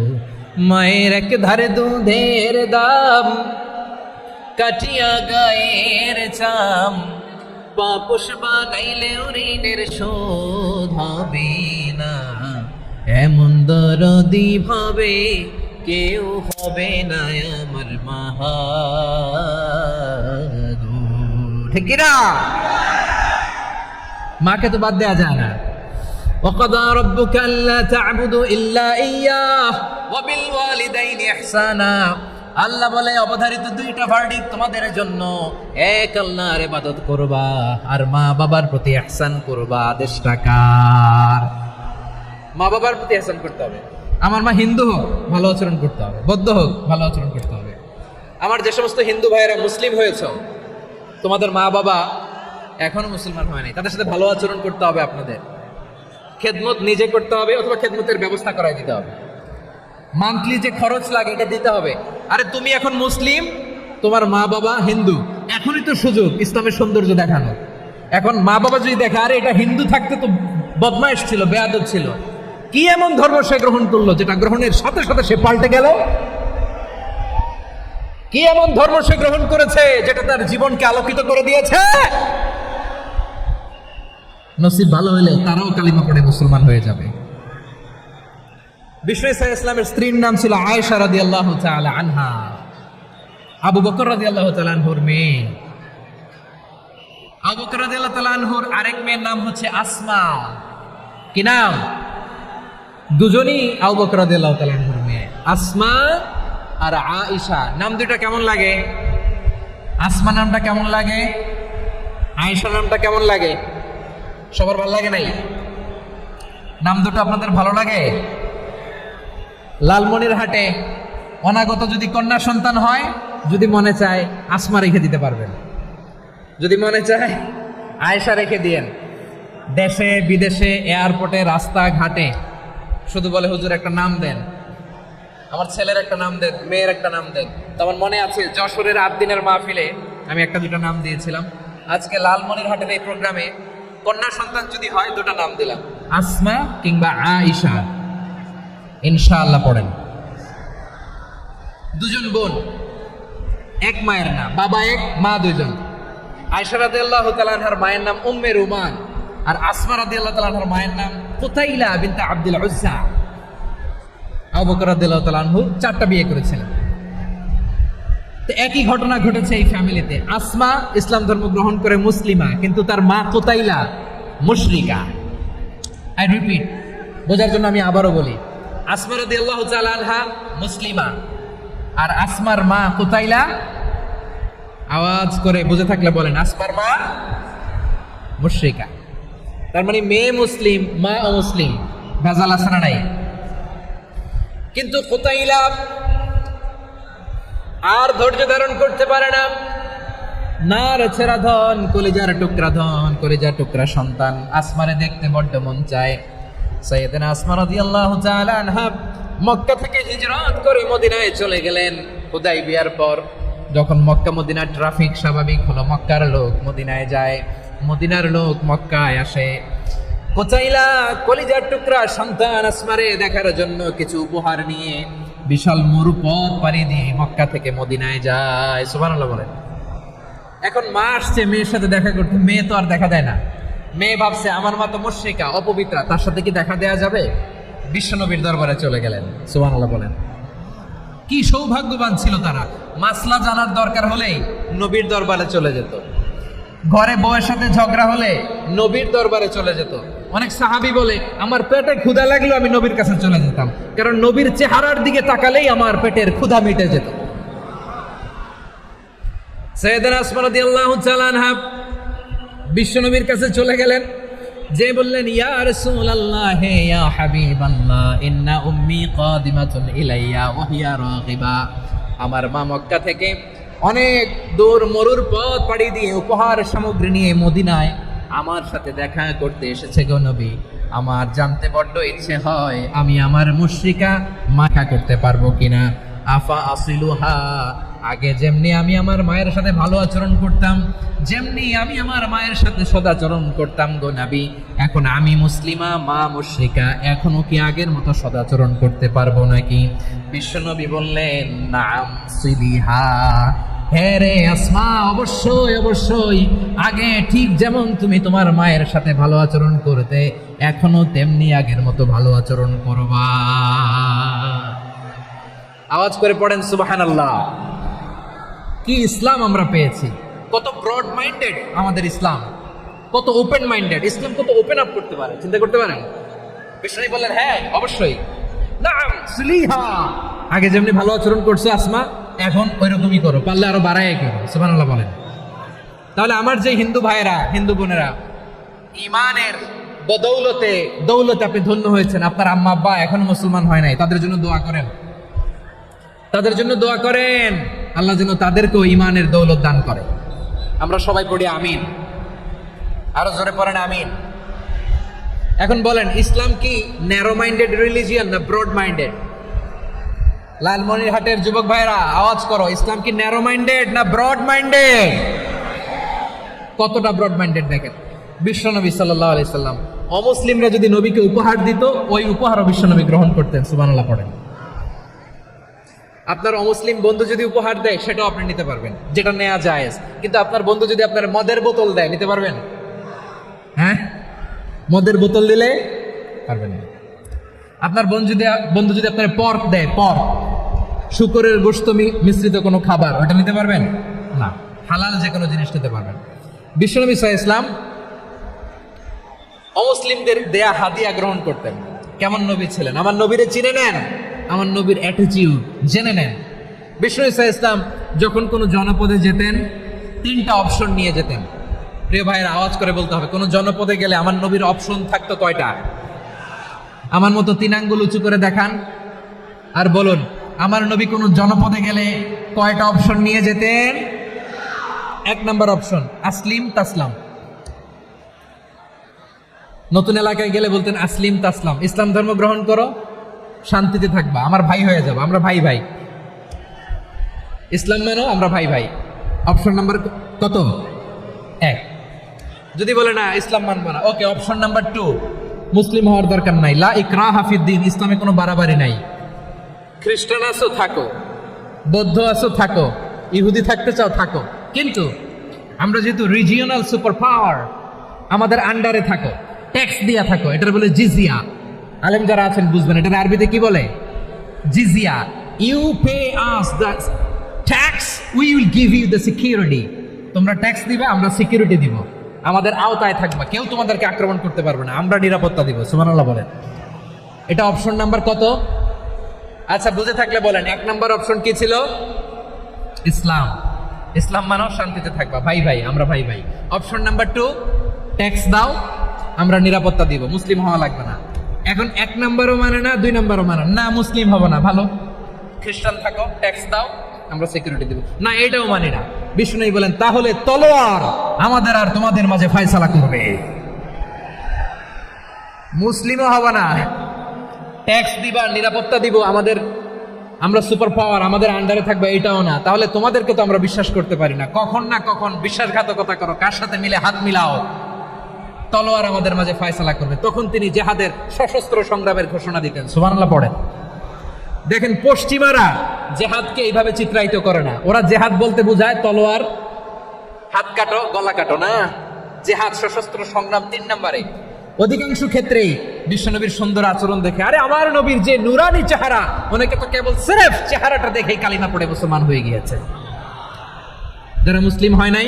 মায়ের এক ধারে দুধের দাম, কাটিয়া গায়ের চাম, পাপোশ বানাইলে ঋণের শোধ হবে না, এমন দরদি ভাবে কেউ হবে না আমার মাহা গো। ঠিক না? মাকে তো বাদ দেয়া যায় না। وقضى ربك ألا تعبدوا إلا إياه وبالوالدين إحسانا। আল্লাহ বলে অবধারিত 2টা ভার্ডিক্ট তোমাদের জন্য, এক আল্লাহর ইবাদত করবা আর মা বাবার প্রতি ইহসান করবা। আদেশটা কার? মা বাবার প্রতি ইহসান করতে হবে। আমার মা হিন্দু হোক ভালো আচরণ করতে হবে, বৌদ্ধ হোক ভালো আচরণ করতে হবে। আমার যে সমস্ত হিন্দু ভাইয়েরা মুসলিম হয়েছে, তোমাদের মা বাবা এখনো মুসলমান হয় নাই, তাদের সাথে ভালো আচরণ করতে হবে। আপনাদের খেদমত নিজে করতে হবে, অথবা খেদমতের ব্যবস্থা করাই দিতে হবে। মান্থলি যে খরচ লাগে এটা দিতে হবে। আরে তুমি এখন মুসলিম, তোমার মা বাবা হিন্দু, এখনই তো সুযোগ ইসলামের সৌন্দর্য দেখানো। এখন মা বাবা যদি দেখে আরে এটা হিন্দু থাকতে তো বদমাইশ ছিল, বেয়াদব ছিল, কি এমন ধর্ম সে গ্রহণ করলো যেটা গ্রহণের সাথে সাথে সে পাল্টে গেল? কি এমন ধর্ম সে গ্রহণ করেছে যেটা তার জীবনকে আলোকিত করে দিয়েছে? নসিব ভালো হলে তারাও কালিমা পড়ে মুসলমান হয়ে যাবে। বিষ্ণু ইসা ইসলামের স্ত্রীর নাম ছিল আয়েশা রাদিয়াল্লাহু তাআলা আনহা। আবু বকর রাদিয়াল্লাহু তাআলা আনহুর মেয়ে। আবু বকর রাদিয়াল্লাহু তাআলা আনহুর আরেক মেয়ের নাম হচ্ছে আসমা। কি নাম? দুজনই আবু বকর রাদিয়াল্লাহু তাআলা আনহুর মেয়ে, আসমা আর আয়েশা। নাম দুটো কেমন লাগে? আসমা নামটা কেমন লাগে? আয়েশা নামটা কেমন লাগে? সবার ভালো লাগে নাই? নাম দুটো আপনাদের ভালো লাগে? লালমনিরহাটে অনাগত যদি কন্যা সন্তান হয়, যদি মনে চায় আসমা রেখে দিতে পারবেন, যদি মনে চায় আয়েশা রেখে দিয়েন। দেশে বিদেশে এয়ারপোর্টে রাস্তাঘাটে শুধু বলে হুজুর একটা নাম দেন, আমার ছেলের একটা নাম দেন, মেয়ের একটা নাম দেন। তো আমার মনে আছে যশোরের আবদিনের মাহফিলে আমি একটা দুটো নাম দিয়েছিলাম। আজকে লালমনিরহাটের এই প্রোগ্রামে কন্যা সন্তান যদি হয় দুটো নাম দিলাম, আসমা কিংবা আয়েশা। ইনশাআল্লাহ পড়েন। দুজন বোন, এক মায়ের নাম, বাবা এক মা দুইজন। আয়েশা রাদিয়াল্লাহু তাআলা আনহার মায়ের নাম উম্মে রুমান, আর আসমা রাদিয়াল্লাহু তাআলা আনহার মায়ের নাম কুতাইলা বিনতে আব্দুল উজ্জা। আবু বকর রাদিয়াল্লাহু তাআলা আনহু 4টা বিয়ে করেছিলেন। তো একই ঘটনা ঘটেছে এই ফ্যামিলিতে। আসমা ইসলাম ধর্ম গ্রহণ করে মুসলিমা, কিন্তু তার মা কুতাইলা মুশরিকা। আই রিপিট, বোঝার জন্য আমি আবারও বলি, আসমা রাদিয়াল্লাহু তাআলা আনহা মুসলিমা, আর আসমার মা কুতাইলা। আওয়াজ করে বুঝে থাকলে বলেন, আসমার মা মুশরিকা। তার মানে মেয়ে মুসলিম, মা অমুসলিম। ভেজাল আছে না নাই? কিন্তু কুতাইলা আর ধৈর্য ধারণ করতে পারে না। নার ছেড়া ধন, কলিজার টুকরা ধন, কলিজার টুকরা সন্তান আসমারে দেখতে বড্ড মন চায়। সাইয়েদানা আসমা রাদিয়াল্লাহু তাআলা আনহা মক্কা থেকে হিজরত করে মদিনায় চলে গেলেন হুদাইবিয়ার পর। যখন মক্কা মদিনার ট্রাফিক স্বাভাবিক হলো, মক্কার লোক মদিনায় যায়, মদিনার লোক মক্কায় আসে। কুতাইলা কলিজার টুকরা সন্তান আসমারে দেখার জন্য কিছু উপহার নিয়ে বিশাল মরুপথ পাড়ি দিয়ে মক্কা থেকে মদিনায় যায়। সুবহানাল্লাহ বলেন। এখন মা আসছে মেয়ের সাথে দেখা করতে, মেয়ে তো আর দেখা দেয় না। মেয়ে ভাবছে আমার মা তো মুশরিকা, অপবিত্রা, তার সাথে কি দেখা দেয়া যাবে? বিশ্বনবীর দরবারে চলে গেলেন। সুবহানাল্লাহ বলেন। কি সৌভাগ্যবান ছিল তারা, মাসলা জানার দরকার হলেই নবীর দরবারে চলে যেত। ঘরে বউয়ের সাথে ঝগড়া হলে নবীর দরবারে চলে যেত। অনেক সাহাবী বলে, আমার পেটে ক্ষুধা লাগলো আমি নবীর কাছে চলে যেতাম, কারণ নবীর চেহারার দিকে তাকালেই আমার পেটের ক্ষুধা মিটে যেত। সাইয়েদানা আসমা রাদিয়াল্লাহু তাআলা আনহা বিশ্বনবীর কাছে চলে গেলেন, যে বললেন, ইয়া রাসূলুল্লাহ, ইয়া হাবিবাল্লাহ, ইন্না উম্মি কাদিমাতুন ইলাইয়া ওয়া হিয়া রাগিবা। আমার মা মক্কা থেকে অনেক দূর মরুর পথ পাড়ি দিয়ে উপহার সামগ্রী নিয়ে মদিনায় আমার সাথে দেখা করতে এসেছে গো নবী। আমার জানতে বড্ড ইচ্ছে হয় আমি আমার মুশরিকা মাখা করতে পারবো কিনা। আফা আসিলুহা, আগে যেমনি আমি আমার মায়ের সাথে ভালো আচরণ করতাম, যেমনি আমি আমার মায়ের সাথে সদাচরণ করতাম গো নবী, এখন আমি মুসলিমা, মা মুশরিকা, এখনো কি আগের মতো সদাচরণ করতে পারবো নাকি? বিশ্বনবী বললেন, নাম সিলিহা, হ্যাঁ রে আসমা, অবশ্যই অবশ্যই, আগে ঠিক যেমন তুমি তোমার মায়ের সাথে ভালো আচরণ করতে, এখনো তেমনি আগের মতো ভালো আচরণ করবা। আওয়াজ করে পড়েন সুবহানাল্লাহ। কি ইসলাম আমরা পেয়েছি! কত ব্রড মাইন্ডেড আমাদের ইসলাম, কত ওপেন মাইন্ডেড ইসলাম, কত ওপেন আপ করতে পারে, চিন্তা করতে পারেন। বিষ্ণু বললেন, হ্যাঁ অবশ্যই, নাম সিলিহা, আগে যেমনি ভালো আচরণ করছো আসমা, এখন ওই রকমই করো, পারলে আরো বাড়াই করো। সুবহানাল্লাহ বলেন। তাহলে আমার যে হিন্দু ভাইয়েরা, হিন্দু বোনেরা, ইমানের বদৌলতে দৌলতে আপনি ধন্য হয়েছেন, আপনার আম্মা আব্বা এখনো মুসলমান হয় নাই, তাদের জন্য দোয়া করেন, তাদের জন্য দোয়া করেন, আল্লাহ যেন তাদেরকেও ইমানের দৌলত দান করে। আমরা সবাই পড়ি আমিন, আরো জোরে পড়েন আমিন। এখন বলেন, ইসলাম কি ন্যারো মাইন্ডেড রিলিজিয়ান না ব্রড মাইন্ডেড? লালমনিরহাটের যুবক ভাইরা আওয়াজ করো, ইসলাম কি ন্যারো মাইন্ডেড না ব্রড মাইন্ডেড? কতটা ব্রড মাইন্ডেড দেখেন। বিশ্বনবী সাল্লাল্লাহু আলাইহি সাল্লাম অমুসলিমরা যদি নবীকে উপহার দিত, ওই উপহারও বিশ্বনবী গ্রহণ করতেন। সুবহানাল্লাহ পড়েন। আপনার অমুসলিম বন্ধু যদি উপহার দেয়, সেটাও আপনি নিতে পারবেন, যেটা নেওয়া জায়েজ। কিন্তু আপনার বন্ধু যদি আপনার মদের বোতল দেয়, নিতে পারবেন? হ্যাঁ, মদের বোতল দিলে পারবেন না। আপনার বন্ধু যদি আপনার পর্ক দেয়, পর্ক, শুকরের গোশত মিশ্রিত কোনো খাবার ওটা নিতে পারবেন না, হালাল যে কোনো জিনিস নিতে পারবেন। বিশ্বনবী সাল্লাল্লাহু আলাইহি ওয়াসাল্লাম অমুসলিমদের দেয়া হাদিয়া গ্রহণ করতেন। কেমন নবী ছিলেন? আমার নবীরে চিনে নেন, আমার নবীর অ্যাটিটিউড জেনে নেন। বিশ্বনবী সাল্লাল্লাহু আলাইহি ওয়াসাল্লাম যখন কোনো জনপদে যেতেন 3টা অপশন নিয়ে যেতেন। প্রিয় ভাইয়ের আওয়াজ করে বলতে হবে, কোনো জনপদে গেলে আমার নবীর অপশন থাকতো কয়টা? আমার মতো 3 আঙ্গুল উঁচু করে দেখান আর বলুন, আমার নবী কোন জনপদে গেলে কয়টা অপশন নিয়ে যেতেন? 1 নাম্বার অপশন আসলিম তাসলাম। নতুন এলাকায় গেলে বলতেন আসলিম তাসলাম, ইসলাম ধর্ম গ্রহণ করো, শান্তিতে থাকবা, আমার ভাই হয়ে যাবো, আমরা ভাই ভাই। ইসলাম মানো, আমরা ভাই ভাই। অপশন নাম্বার কত? 1। যদি বলে না ইসলাম মানবো না, ওকে, অপশন নাম্বার 2, মুসলিম হওয়ার দরকার নাই, লা ইকরাহা ফিদ্দিন, ইসলামে কোনো বাড়াবাড়ি নাই। খ্রিস্টান আছো থাকো, বৌদ্ধ আছো থাকো, ইহুদি থাকতে চাও থাকো, কিন্তু আমরা যেহেতু রিজিওনাল সুপার পাওয়ার, আমাদের আন্ডারে থাকো, ট্যাক্স দিয়া থাকো, এটার বলে জিজিয়া। আলেম যারা আছেন বুঝবেন এটার আরবিতে কি বলে? জিজিয়া। You pay us the tax, we will give you the security. তোমরা ট্যাক্স দিবে, আমরা সিকিউরিটি দিব, আমাদের আওতায় থাকবা, কেউ তোমাদেরকে আক্রমণ করতে পারবে না, আমরা নিরাপত্তা দিব। সুবহানাল্লাহ বলেন। এটা অপশন নাম্বার কত? আচ্ছা, বুঝে থাকলে বলেন 1 নাম্বার অপশন কি ছিল? ইসলাম। ইসলাম মানো, শান্তিতে থাকবা, ভাই ভাই, আমরা ভাই ভাই। অপশন নাম্বার 2, ট্যাক্স দাও, আমরা নিরাপত্তা দিব, মুসলিম হওয়া লাগবে না। এখন 1 নাম্বারও মানে না, 2 নাম্বারও মানে না, মুসলিম হবো না, ভালো, খ্রিস্টান থাকো, ট্যাক্স দাও, আমরা সিকিউরিটি দিব না, এটাও মানি না। বিষ্ণু বলেন তাহলে তলোয়ার আমাদের আর তোমাদের মাঝে ফয়সালা করবে, মুসলিমও হবো না, ট্যাক্স দিবা, নিরাপত্তা দিব, আমরা সুপার পাওয়ার, আমাদের আন্ডারে থাকবে, এটাও না। তাহলে তোমাদেরকে তো আমরা বিশ্বাস করতে পারি না, কখন না কখন বিশ্বাসঘাতকতা করো, কার সাথে মিলে হাত মিলাও, তলোয়ার আমাদের মাঝে ফয়সালা করবে। তখন তিনি জেহাদের সশস্ত্র সংগ্রামের ঘোষণা দিতেন। সুবহানাল্লাহ পড়েন। দেখেন, পশ্চিমারা জেহাদকে এইভাবে চিত্রায়িত করে না, ওরা জেহাদ বলতে বোঝায় তলোয়ার, হাত কাটো, গলা কাটো না, জেহাদ সশস্ত্র সংগ্রাম 3 নম্বরে। অধিকাংশ ক্ষেত্রেই বিশ্বনবীর সুন্দর আচরণ দেখে, আরে আমার নবীর যে নুরানি চেহারা, অনেকে তো কেবল সিরেফ চেহারাটা দেখেই কালিমা পড়ে মুসলমান হয়ে গিয়েছে। যারা মুসলিম হয় নাই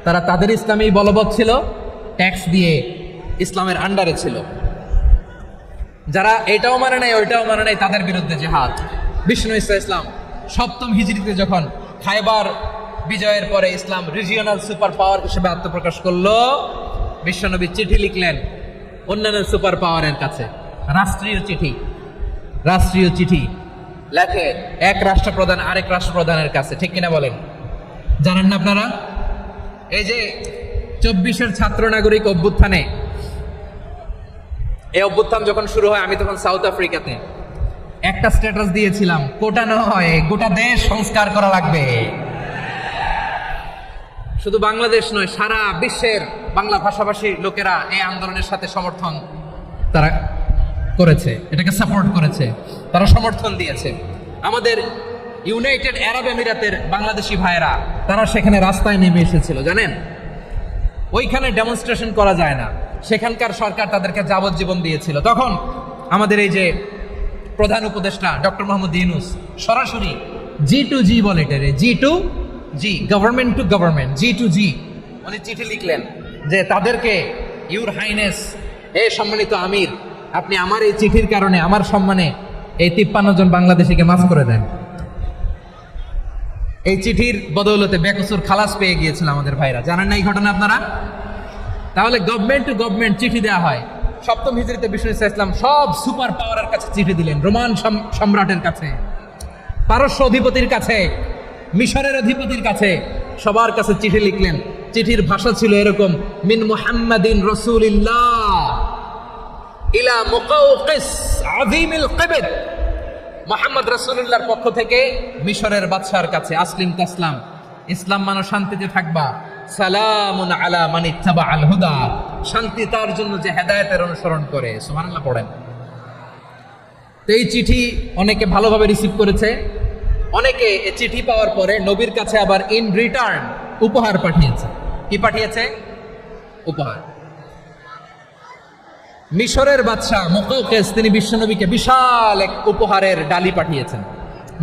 তারা তাদের ইসলামেই বলবৎ ছিল, ট্যাক্স দিয়ে ইসলামের আন্ডারে ছিল। যারা এটাও মানে নাই ওইটাও মানে নাই, তাদের বিরুদ্ধে জিহাদ। বিষ্ণু ইসলাম 7ম হিজরিতে যখন খায়বার বিজয়ের পরে ইসলাম রিজিওনাল সুপার পাওয়ার হিসেবে আত্মপ্রকাশ করলো, বিশ্বনবী চিঠি লিখলেন অন্যান্য সুপার পাওয়ারের কাছে, রাষ্ট্রীয় চিঠি লেখে এক রাষ্ট্রপ্রধান আরেক রাষ্ট্রপ্রধানের কাছে, ঠিক কিনা বলেন? জানেন না আপনারা? এই যে 24-এর ছাত্র নাগরিক অভ্যুত্থানে, এই অভ্যুত্থান যখন শুরু হয়, আমি তখন সাউথ আফ্রিকাতে, একটা স্ট্যাটাস দিয়েছিলাম, কোটা নয় গোটা দেশ সংস্কার করা লাগবে। শুধু বাংলাদেশ নয়, সারা বিশ্বের বাংলা ভাষাভাষী লোকেরা এই আন্দোলনের সাথে সমর্থন তারা করেছে, এটাকে সাপোর্ট করেছে, তারা সমর্থন দিয়েছে। আমাদের ইউনাইটেড আরব আমিরাতের বাংলাদেশি ভাইয়েরা তারা সেখানে রাস্তায় নেমে এসেছিল, জানেন? ওইখানে ডেমনস্ট্রেশন করা যায় না, সেখানকার সরকার তাদেরকে যাবজ্জীবন দিয়েছিল। তখন আমাদের এই যে প্রধান উপদেষ্টা ডক্টর মোহাম্মদ ইউনূস সরাসরি G2G বলে, এটারে G2G, government to government, G2G, উনি চিঠি লিখলেন যে তাদেরকে, ইউর হাইনেস, হে সম্মানিত আমির, আপনি আমার এই চিঠির কারণে আমার সম্মানে এই 53 জন বাংলাদেশিকে মাফ করে দেন। এই চিঠির বদৌলতে বেকসুর খালাস পেয়ে গিয়েছিল আমাদের ভাইরা, জানেন না এই ঘটনা আপনারা? তাহলে গভর্নমেন্ট টু গভর্নমেন্ট চিঠি দেওয়া হয়। 7ম হিজরিতে বিষ্ণু ইসলাম সব সুপার পাওয়ারের কাছে চিঠি দিলেন, রোমান সম্রাটের কাছে, পারস্য অধিপতির কাছে, মিশরের অধিপতির কাছে, সবার কাছে চিঠি লিখলেন। চিঠির ভাষা ছিল এরকম, মিন মুহাম্মাদিন রাসূলিল্লাহ ইলা মুকাওকিস আযীমিল কিবত, মুহাম্মদ রাসূলুল্লাহর পক্ষ থেকে মিশরের বাদশার কাছে, আসলিম তাসলাম, ইসলাম মানো, শান্তিতে থাকবা, সালামুন আলা মান ইত্তাবাআল হুদা, শান্তি তার জন্য যে হেদায়েতের অনুসরণ করে। সুবহানাল্লাহ পড়েন। তো এই চিঠি অনেকে ভালোভাবে রিসিভ করেছে, অনেকে এই চিঠি পাওয়ার পরে নবীর কাছে আবার ইন রিটার্ন উপহার পাঠিয়েছে। কি পাঠিয়েছে? উপহার। মিশরের বাদশা মুকাওকিস তিনি বিশ্বনবীকে বিশাল এক উপহারের ডালি পাঠিয়েছেন।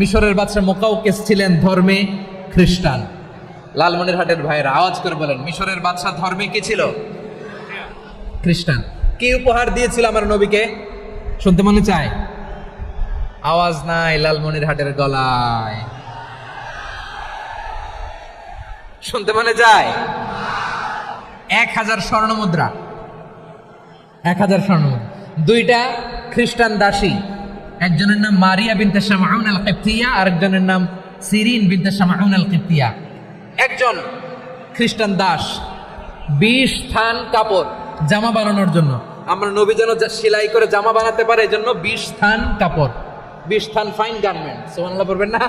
মিশরের বাদশা মুকাউকেস ছিলেন ধর্মে খ্রিস্টান। লালমনিরহাটের ভাইয়েরা আওয়াজ করে বলেন, মিশরের বাদশা ধর্মে কি ছিল? খ্রিস্টান। কি উপহার দিয়েছিল আমার নবীকে? শুনতে মনে চায়? আওয়াজ নাই লালমনিরহাটের গলায়, শুনতে মনে যায়? 1000 স্বর্ণ মুদ্রা, 1000 স্বর্ণ মুদ্রা। 2টা খ্রিস্টান দাসী, একজনের নাম মারিয়া বিনতে শামউন আল কিবতিয়া, আরেকজনের নাম সিরিন বিনতে শামউন আল কিবতিয়া। একজন খ্রিস্টান দাস 20 থান কাপড় জামা বানানোর জন্য, আমরা নবী যেন সেলাই করে জামা বানাতে পারে এজন্য 20 থান কাপড়, 20 থান ফাইন গার্মেন্ট, সুবহানাল্লাহ পড়বেন না?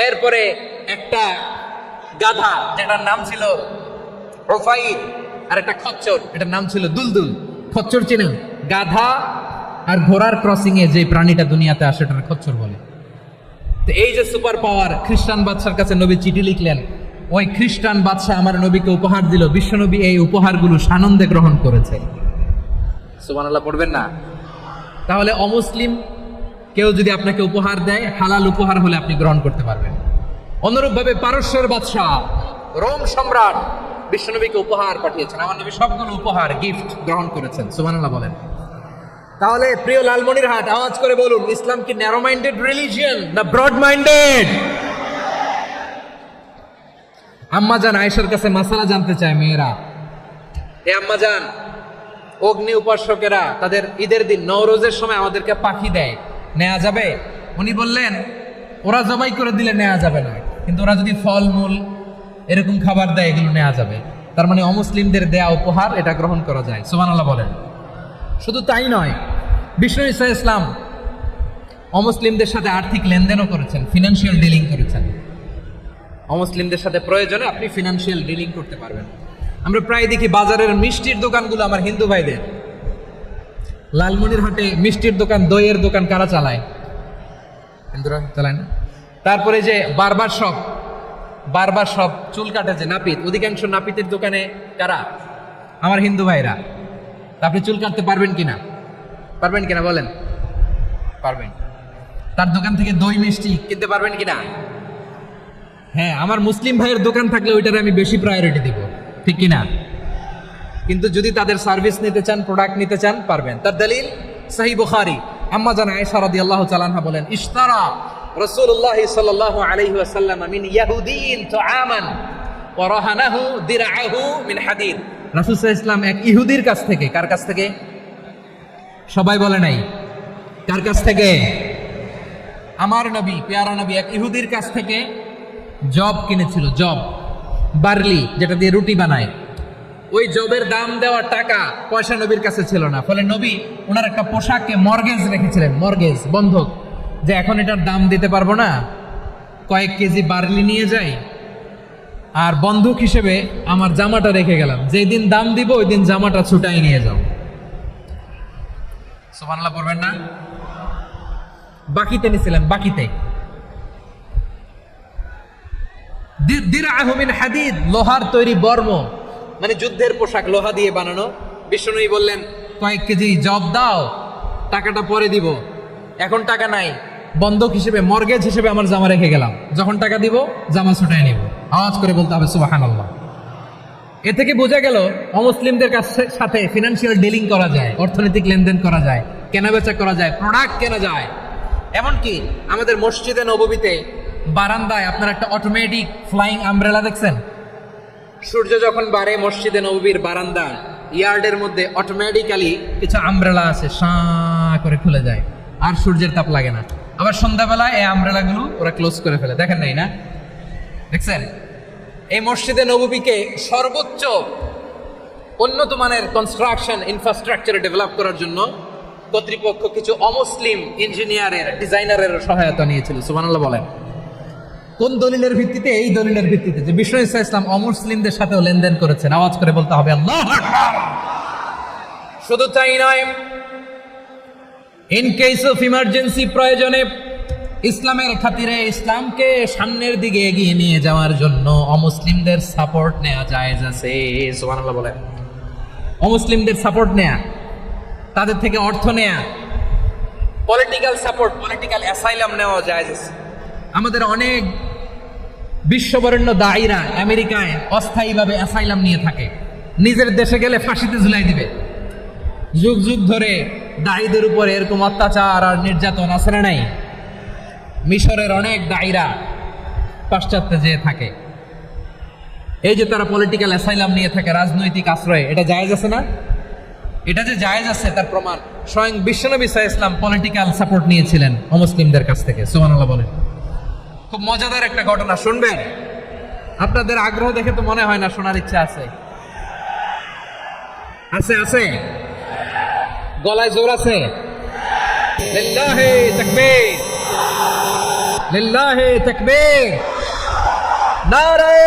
এরপরে একটা গাধা যেটার নাম ছিল ওফাইর, আর একটা খচ্চর এটার নাম ছিল দুলদুল। খচ্চর চিনেন? গাধা আর ঘোড়ার ক্রসিং এ যে প্রাণীটা দুনিয়াতে আসে এটার খচ্চর বলে। তো এই যে সুপার পাওয়ার, খ্রিস্টান বাদশার কাছে নবী চিঠি লিখলেন, ওই খ্রিস্টান বাদশা আমার নবীকে উপহার দিল, বিশ্বনবী এই উপহারগুলো সানন্দে গ্রহণ করেছে। সুবহানাল্লাহ পড়বেন না? তাহলে অমুসলিম কেউ যদি আপনাকে উপহার দেয়, হালাল উপহার হলে আপনি গ্রহণ করতে পারবেন। অনুরূপভাবে পারস্যের বাদশা রোম সম্রাট বিশ্বনবীকে উপহার পাঠিয়েছেন, আমার নবী সবগুলো উপহার গিফট গ্রহণ করেছেন। সুবহানাল্লাহ বলেন। তাহলে প্রিয় লালমনিরহাট আওয়াজ করে বলুন, ইসলাম কি ন্যারো মাইন্ডেড রিলিজিয়ন না ব্রড মাইন্ডেড? আম্মাজান আয়েশার কাছে মাসালা জানতে চায় মেয়েরা, এ আম্মাজান, অগ্নি উপাসকেরা তাদের ঈদের দিন নওরোজের সময় আমাদেরকে পাখি দেয়, নেওয়া যাবে? উনি বললেন, ওরা জবাই করে দিলে নেওয়া যাবে না, কিন্তু ওরা যদি ফলমূল এরকম খাবার দেয় এগুলো নেওয়া যাবে। তার মানে অমুসলিমদের দেয়া উপহার এটা গ্রহণ করা যায়। সুবহানাল্লাহ বলেন। শুধু তাই নয়, বিষ্ণু ঈসা ইসলাম অমুসলিমদের সাথে আর্থিক লেনদেনও করেছেন, ফিনান্সিয়াল ডিলিং করেছেন। অমুসলিমদের সাথে প্রয়োজনে আপনি ফিনান্সিয়াল ডিলিং করতে পারবেন। আমরা প্রায় দেখি বাজারের মিষ্টির দোকানগুলো আমার হিন্দু ভাইদের। লালমনিরহাটে মিষ্টির দোকান, দইয়ের দোকান কারা চালায়? হিন্দুরা চালায় না? তারপরে যে বারবার শপ, চুল কাটে যে নাপিত, অধিকাংশ নাপিতের দোকানে কারা? আমার হিন্দু ভাইরা। আপনি চুল কাটতে পারবেন কিনা? পারবেন কিনা বলেন? পারবেন। তার দোকান থেকে দই মিষ্টি কিনতে পারবেন কিনা? হ্যাঁ, আমার মুসলিম ভাইয়ের দোকান থাকলে ওইটারে আমি বেশি প্রায়োরিটি দিব, ঠিক কিনা? কিন্তু যদি তাদের সার্ভিস নিতে চান, প্রোডাক্ট নিতে চান, পারবেন। তার দলিল সহিহ বুখারী, আম্মা জান আয়েশা রাদিয়াল্লাহু তাআলা আনহা বলেন, ইশতারা রাসূলুল্লাহ সাল্লাল্লাহু আলাইহি ওয়াসাল্লাম মিন ইয়াহুদিয়িন তুআমান ওয়া রাহানাহু দিরআহু মিন হাদিদ। রাসূল সাল্লাল্লাহু আলাইহি ওয়াসাল্লাম এক ইহুদির কাছ থেকে, কার কাছ থেকে? সবাই বলে নাই কার কাছ থেকে? আমার নবী, পেয়ারা নবী এক ইহুদির কাছ থেকে জব কিনেছিল, জব, বার্লি যেটা দিয়ে রুটি বানায়। ওই জবের দাম দেওয়ার টাকা পয়সা নবীর কাছে ছিল না, ফলে নবী ওনার একটা পোশাককে মর্গেজ রেখেছিলেন, মর্গেজ, বন্ধক, যে এখন এটার দাম দিতে পারবো না, কয়েক কেজি বার্লি নিয়ে যাই আর বন্ধক হিসেবে আমার জামাটা রেখে গেলাম, যেদিন দাম দিব ওই দিন জামাটা ছুটাই নিয়ে যাও। সুবহানাল্লাহ পড়বেন না? বাকিতে নিছিলেন, বাকিতে। দিরআহু মিন হাদিদ, লোহার তৈরি বর্ম, মানে যুদ্ধের পোশাক, লোহা দিয়ে বানানো। বিষ্ণুনবী বললেন, কয়েক কেজি জব দাও, টাকাটা পরে দিব, এখন টাকা নাই, বন্ধক হিসেবে, মর্গেজ হিসেবে আমার জামা রেখে গেলাম, যখন টাকা দিব জামা ছুটাই নিব। আওয়াজ করে বলতে হবে সুবহানাল্লাহ। এ থেকে বোঝা গেল অমুসলিমদের সাথে ফিনান্সিয়াল ডিলিং করা যায়, অর্থনৈতিক লেনদেন করা যায়, কেনাবেচা করা যায়, প্রোডাক্ট কেনা যায়। এমনকি আমাদের মসজিদে নববীতে বারান্দায় আপনারা একটা অটোমেটিক ফ্লাইং আমব্রেলা দেখছেন? সূর্য যখন বাড়ে মসজিদে নববীর বারান্দা ইয়ার্ডের মধ্যে অটোমেটিক্যালি কিছু আমব্রেলা আছে, সাঁ করে খুলে যায়, আর সূর্যের তাপ লাগে না। আবার সন্ধ্যাবেলায় এই আমব্রেলাগুলো ওরা ক্লোজ করে ফেলে, দেখেন নাই না? দেখছেন? এই মসজিদে নববীকে সর্বোচ্চ উন্নত মানের কনস্ট্রাকশন ইনফ্রাস্ট্রাকচারে ডেভেলপ করার জন্য কর্তৃপক্ষ কিছু অমুসলিম ইঞ্জিনিয়ারের, ডিজাইনারের সহায়তা নিয়েছিল। সুবহানাল্লাহ বলেন। কোন দলিলের ভিত্তিতে? এই দলিলের ভিত্তিতে যে বিষ্ণু ঈসা ইসলাম অমুসলিমদের সাথেও লেনদেন করেছেন। আওয়াজ করে বলতে হবে আল্লাহু আকবার। শুধু তাই নয়, ইন কেস অফ ইমার্জেন্সি, প্রয়োজনে ইসলামের খাতিরে, ইসলামকে সামনের দিকে এগিয়ে নিয়ে যাওয়ার জন্য অমুসলিমদের সাপোর্ট নেওয়া জায়েজ আছে। সুবহানাল্লাহ বলেন। অমুসলিমদের সাপোর্ট নেয়া, তাদের থেকে অর্থ নেয়া, পলিটিক্যাল সাপোর্ট, পলিটিক্যাল অ্যাসাইলাম নেওয়া যায়। আমাদের অনেক বিশ্ববরেণ্য দায়ীরা আমেরিকায় অস্থায়ীভাবে অ্যাসাইলাম নিয়ে থাকে, নিজের দেশে গেলে ফাঁসিতে ঝুলাই দিবে। যুগ যুগ ধরে দায়ীদের উপর এরকম অত্যাচার আর নির্যাতন আছে না নাই? মিশরের অনেক দায়ীরা পাশ্চাত্যে যেয়ে থাকে, এই যে তারা পলিটিক্যাল অ্যাসাইলাম নিয়ে থাকে, রাজনৈতিক আশ্রয়, এটা জায়েজ আছে না? এটা যে জায়েজ আছে তার প্রমাণ স্বয়ং বিশ্বনবী সাল্লাল্লাহু আলাইহি ওয়াসাল্লাম পলিটিক্যাল সাপোর্ট নিয়েছিলেন অমুসলিমদের কাছ থেকে। সুবহানাল্লাহ বলেন। খুব মজাদার একটা ঘটনা, শুনবেন? আপনাদের আগ্রহ দেখে তো মনে হয় না শোনার ইচ্ছা আছে। আছে আছে, গলায় জোর আছে। লিল্লাহি তাকবীর, লিল্লাহি তাকবীর, নারে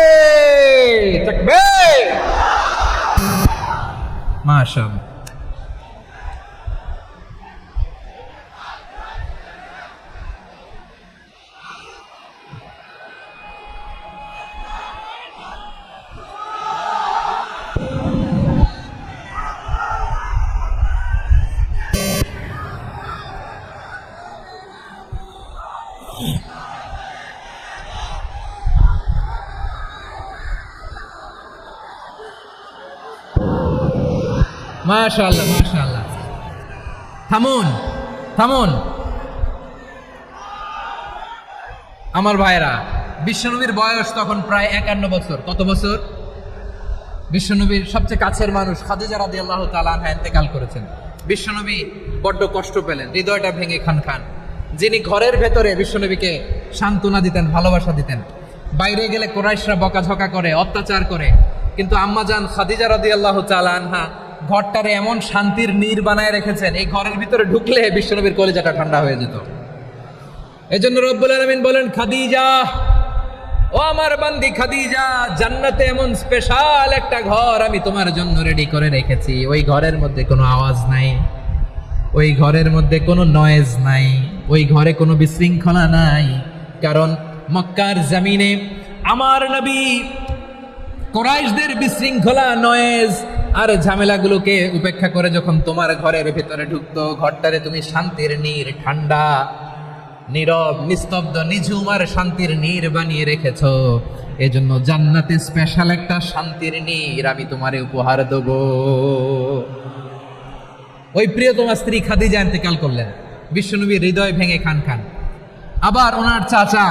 তাকবীর। মাশাআল্লাহ। মাশাআল্লাহ মাশাআল্লাহ। থামুন থামুন আমার ভাইরা, বিশ্বনবীর বয়স তখন প্রায় 51 বছর। কত বছর? বিশ্বনবীর সবচেয়ে কাছের মানুষ খাদিজা রাদিয়াল্লাহু তাআলা আনহা ইন্তেকাল করেছেন। বিশ্বনবী বড্ড কষ্ট পেলেন, হৃদয়টা ভেঙে খান খান। যিনি ঘরের ভেতরে বিশ্বনবীকে সান্ত্বনা দিতেন, ভালোবাসা দিতেন, বাইরে গেলে কুরাইশরা বকাঝকা করে, অত্যাচার করে, কিন্তু আম্মাজান খাদিজা রাদিয়াল্লাহু তাআলা আনহা ঘরটারে এমন শান্তির নীড় বানায় রেখেছেন, এই ঘরের ভিতরে ঢুকলে বিশ্বনবীর কলিজাটা ঠান্ডা হয়ে যেত। এজন্য রব্বুল আলামিন বলেন, খাদিজা, ও আমার বান্দি খাদিজা, জান্নাতে এমন স্পেশাল একটা ঘর আমি তোমার জন্য রেডি করে রেখেছি। ওই ঘরের মধ্যে কোনো আওয়াজ নাই, ওই ঘরের মধ্যে কোনো নয়েজ নাই, ওই ঘরে কোনো বিশৃঙ্খলা নাই। কারণ মক্কার জমিনে আমার নবী কুরাইশদের বিশৃঙ্খলা, নয়েজ আর ঝামেলাগুলোকে উপেক্ষা করে যখন তোমার ঘরের ভিতরে ঢুকতো, ঘরটারে তুমি শান্তির নীড়, ঠান্ডা, নীরব, নিস্তব্ধ, নিঝুম আর শান্তির নীড় বানিয়ে রেখেছো। এজন্য জান্নাতে স্পেশাল একটা শান্তির নীড় আমি তোমারে উপহার দেব। ওই প্রিয়তমা স্ত্রী খাদিজা ইন্তেকাল করলেন, বিশ্বনবীর হৃদয় ভেঙে খান খান। আবার ওনার চাচা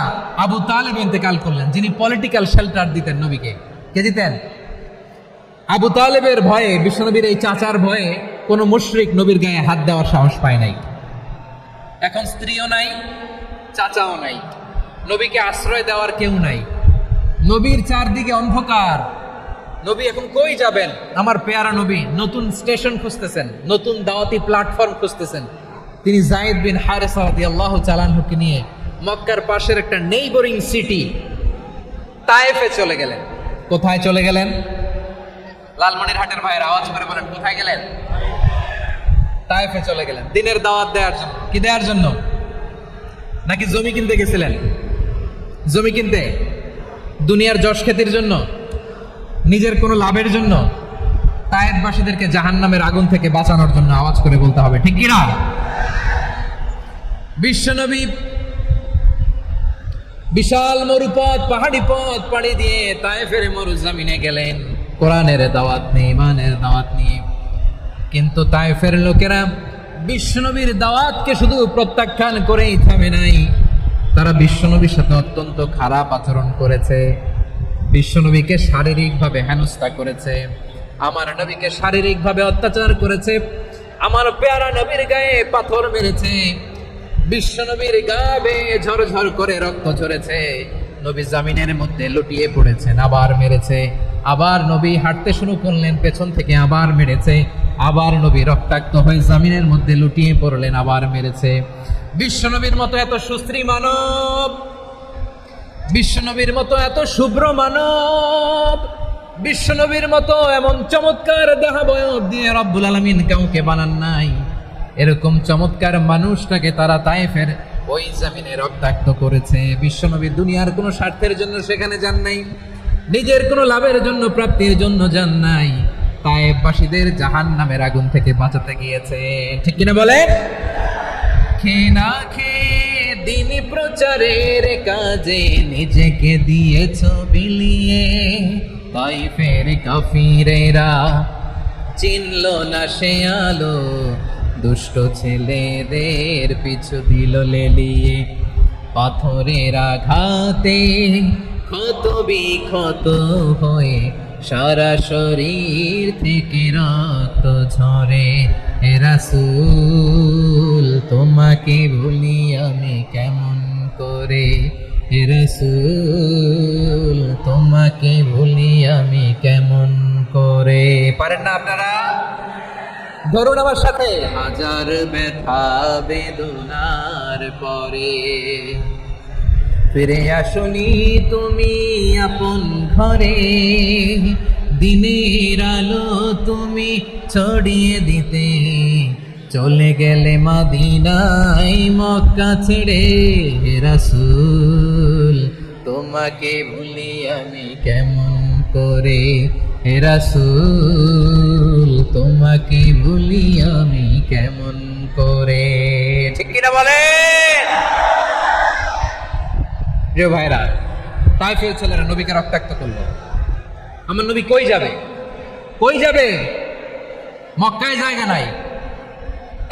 আবু তালেব ইন্তেকাল করলেন, যিনি পলিটিক্যাল শেল্টার দিতেন নবীকে। কে দিতেন? আবু তালেবের ভয়ে, বিশ্বনবীর এই চাচার ভয়ে কোনো মুশরিক নবীর গায়ে হাত দেওয়ার সাহস পায় নাই। এখন স্ত্রীও নাই, চাচাও নাই, নবীকে আশ্রয় দেওয়ার কেউ নাই, নবীর চারদিকে অন্ধকার। নবী এখন কই যাবেন? আমার পেয়ারা নবী নতুন স্টেশন খুঁজতেছেন, নতুন দাওয়াতি প্ল্যাটফর্ম খুঁজতেছেন। তিনি যায়েদ বিন হারেসা রাদিয়াল্লাহু তাআলা আনহুকে নিয়ে মক্কার পাশের একটা নেইবরিং সিটি তায়েফে চলে গেলেন। কোথায় চলে গেলেন? লালমনিরহাটের ভাইয়ের আওয়াজ করে বলেন, কোথায় গেলেন? তায়েফে চলে গেলেন দিনের দাওয়াত দেওয়ার জন্য। কি দেওয়ার জন্য? নাকি জমি কিনতে গেছিলেন? জমি কিনতে, দুনিয়ার যশ খ্যাতির জন্য, নিজের কোনো লাভের জন্য? তায়েফবাসীদেরকে জাহান্নামের আগুন থেকে বাঁচানোর জন্য। আওয়াজ করে বলতে হবে, ঠিক কিনা? বিশ্বনবী বিশাল মরুপথ, পাহাড়ি পথ পাড়ি দিয়ে তায়েফের মরুজমিনে গেলেন কোরআনের দাওয়াত নিয়ে, ইমানের দাওয়াত নিয়ে। কিন্তু তায়েফের লোকেরা বিশ্বনবীর দাওয়াতকে শুধু প্রত্যাখ্যান করেই থামে নাই, তারা বিশ্বনবীর সাথে অত্যন্ত খারাপ আচরণ করেছে, বিশ্বনবীকে শারীরিকভাবে হেনস্থা করেছে, আমার নবীকে শারীরিকভাবে অত্যাচার করেছে, আমার পেয়ারা নবীর গায়ে পাথর মেরেছে, বিশ্বনবীর গা বেয়ে ঝরঝর করে রক্ত ঝরেছে, নবী জামিনের মধ্যে লুটিয়ে পড়েছেন, আবার মেরেছে, আবার নবী হাঁটতে শুরু করলেন, পেছন থেকে আবার মেরেছে, আবার নবী রক্তাক্ত হয়ে জামিনের মধ্যে লুটিয়ে পড়লেন, আবার মেরেছে। বিশ্বনবীর মতো এত সুশ্রী মানব, বিশ্বনবীর মতো এত শুভ্র মানব, বিশ্বনবীর মতো এমন চমৎকার দেহাবয়ব দিয়ে রব্বুল আলামিন কাউকে বানান নাই। এরকম চমৎকার মানুষটাকে তারা তায়েফের ওই জমিনে রক্তাক্ত করেছে। বিশ্বনবী দুনিয়ার কোনো স্বার্থের জন্য সেখানে যান নাই, নিজের কোনো লাভের জন্য, প্রাপ্তির জন্য যান নাই, তায়েফবাসীদের জাহান্নামের আগুন থেকে বাঁচাতে গিয়েছে। ঠিক কিনা বলে? খেয়ে না খেয়ে দিন প্রচারের কাজে নিজেকে দিয়েছ বিলিয়ে, তাইফের কাফিরেরা চিনল না সে আলো, দুষ্ট ছেলেদের পিছু দিল লেলিয়ে। পাথরের আঘাতে ক্ষত বিক্ষত হয়ে সারা শরীর থেকে রক্ত ঝরে। হে রাসূল তোমাকে ভুলি আমি কেমন করে, হে রাসূল তোমাকে ভুলি আমি কেমন করে। পারেন না আপনারা? ধরুন আমার সাথে। হাজার ব্যথা বেদনার পরে ফিরে আসনি তুমি আপন ঘরে, দিনের আলো তুমি ছড়িয়ে দিতে চলে গেলে মদিনায় মক্কা ছেড়ে। হে রাসূল তোমাকে ভুলি আমি কেমন করে, হে রাসূল তোমাকে ভুলি আমি কেমন করে। ঠিক কিনা বলেন? প্রিয় ভাইরা, তাইফের ছেলেরা নবীকে রক্তাক্ত করলো। আমার নবী কই যাবে? কই যাবে? মক্কায় জায়গা নাই,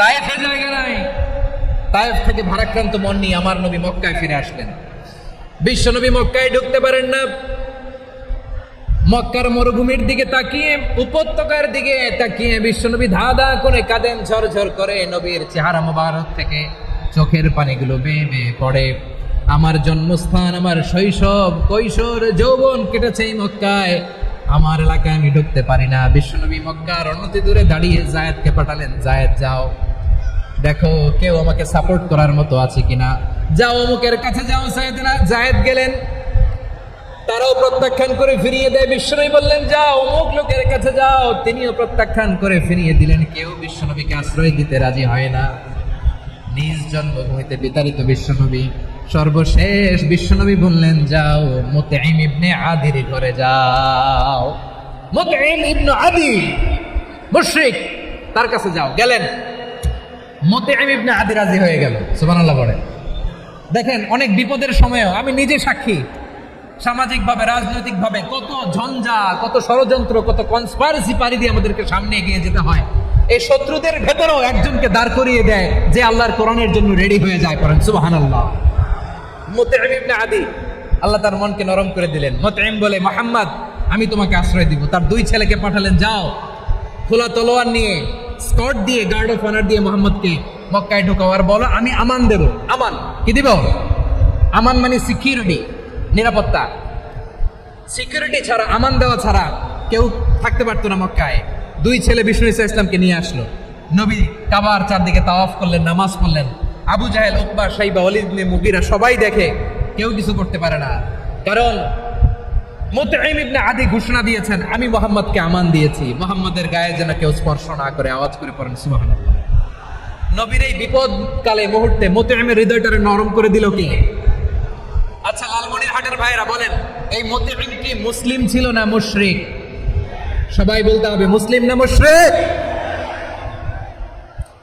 তাইফে জায়গা নাই। তাইফ থেকে ভারাক্রান্ত মন নিয়ে আমার নবী মক্কায় ফিরে আসলেন। বিশ্ব নবী মক্কায় ঢুকতে পারেন না। মক্কার মরুভূমির দিকে তাকিয়ে, উপত্যকার দিকে তাকিয়ে বিশ্বনবী ধা ধা করে কাঁদেন, ঝরঝর করে। নবীর চেহারা মোবারক থেকে চোখের পানিগুলো বেয়ে বেয়ে পড়ে। আমার জন্মস্থান, আমার শৈশব, কৈশোর, যৌবন কেটেছে এই মক্কায়, আমার এলাকায় আমি ঢুকতে পারি না। বিশ্বনবী মক্কার অনতি দূরে দাঁড়িয়ে জায়েদকে পাঠালেন, জায়েদ যাও দেখো কেউ আমাকে সাপোর্ট করার মতো আছে কিনা, যাও অমুকের কাছে যাও। জায়েদ গেলেন, তারাও প্রত্যাখ্যান করে ফিরিয়ে দেয়। বিশ্বনবী বললেন যাও অমুক লোকের কাছে যাও, তিনিও প্রত্যাখ্যান করে ফিরিয়ে দিলেন। কেউ বিশ্বনবীকে আশ্রয় দিতে রাজি হয় না। নিজ জন্মভূমিতে বিতাড়িত বিশ্বনবী, সর্বশেষ বিশ্বনবী বললেন যাও মুতঈম ইবনে আদির ঘরে যাও। মুতঈম ইবনে আদি মুশরিক, তার কাছে যাও। গেলেন, মুতঈম ইবনে আদি রাজি হয়ে গেল। সুবহানাল্লাহ বলেন। দেখেন অনেক বিপদের সময়ও আমি নিজে সাক্ষী, সামাজিকভাবে রাজনৈতিকভাবে কত ঝঞ্ঝাট, কত ষড়যন্ত্র, কত কনস্পাইরেসি পাড়ি দিয়ে আমাদেরকে সামনে এগিয়ে যেতে হয়। এই শত্রুদের ভেতরেও একজনকে দাঁড় করিয়ে দেয় যে আল্লাহর কোরআনের জন্য রেডি হয়ে যায়। পড়েন সুবহানাল্লাহ। মুতঈম ইবনে আদি, আল্লাহ তার মনকে নরম করে দিলেন। মুতঈম বলে মুহাম্মদ আমি তোমাকে আশ্রয় দিব। তার দুই ছেলেকে পাঠালেন, যাও খোলা তলোয়ার নিয়ে, স্কট দিয়ে, গার্ড অফ অনার দিয়ে মুহাম্মদকে মক্কায় ঢোকাও, আর বলো আমি আমান দেব। আমান কি দিব? আমান মানে সিকিউরিটি, নিরাপত্তা। সিকিউরিটি ছাড়া, আমান দেওয়া ছাড়া কেউ থাকতে পারতো না মক্কায়। দুই ছেলে বিষ্ণু ইসা ইসলামকে নিয়ে আসলো। নবী কাবার চারদিকে তাওয়াফ করলেন, নামাজ পড়লেন। আবু জাহেল, উকবা, শাইবা, ওয়ালিদ ইবনে মুগীরা সবাই দেখে, কেউ কিছু করতে পারে না। কারণ মুতঈম ইবনে আদি ঘোষণা দিয়েছেন আমি মুহাম্মদকে আমান দিয়েছি, মুহাম্মদের গায়ে যেন কেউ স্পর্শ না করে। আওয়াজ করে পড়েন সুবহানাল্লাহ। নবীর এই বিপদকালে মুহূর্তে মুতঈমের হৃদয়টারে নরম করে দিল কি? আচ্ছা লালমনিরহাটের ভাইরা বলেন, এই মুতঈম কি মুসলিম ছিল না মুশরিক? সবাই বলতে হবে মুসলিম না মুশরিক?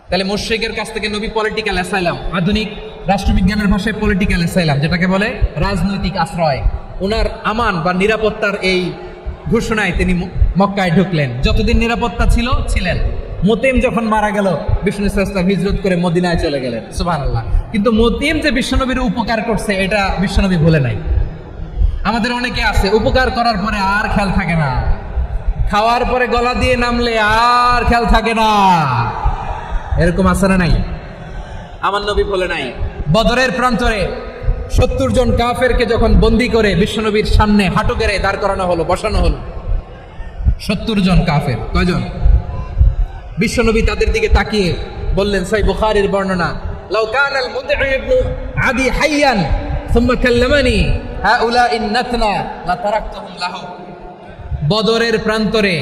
তাহলে মুশরিকের কাছ থেকে নবী পলিটিক্যাল অ্যাসাইলাম, আধুনিক রাষ্ট্রবিজ্ঞানের ভাষায় পলিটিক্যাল অ্যাসাইলাম যেটাকে বলে, রাজনৈতিক আশ্রয়, ওনার আমান বা নিরাপত্তার এই ঘোষণায় তিনি মক্কায় ঢুকলেন। যতদিন নিরাপত্তা ছিল ছিলেন। মুতঈম যখন মারা গেল, বিষ্ণু ইসলাম হিজরত করে মদিনায় চলে গেলেন। সুবহানাল্লাহ। কিন্তু মুতঈম যে বিশ্বনবীর উপকার করছে এটা বিশ্বনবী ভুলে নাই। আমাদের অনেকে আছে উপকার করার পরে আর খেয়াল থাকে না, খাওয়ার পরে গলা দিয়ে নামলে আর খেয়াল থাকে না। এরকম আছে না নাই? আমার নবী বলে নাই। বদরের প্রান্তরে 70 জন কাফেরকে যখন বন্দী করে বিশ্বনবীর সামনে হাঁটু গেড়ে দাঁড় করানো হলো, বসানো হলো, 70 জন কাফের। কয়জন? বিশ্বনবী তাদের দিকে তাকিয়ে বললেন, সহিহ বুখারীর বর্ণনা, লাউ কানাল মুতঈম ইবনে আদি হাইয়ান সুম্মা কাল্লামানি হাউলাই নাতনা লা তারাকতুহুম লাহু। বদরের প্রান্তরে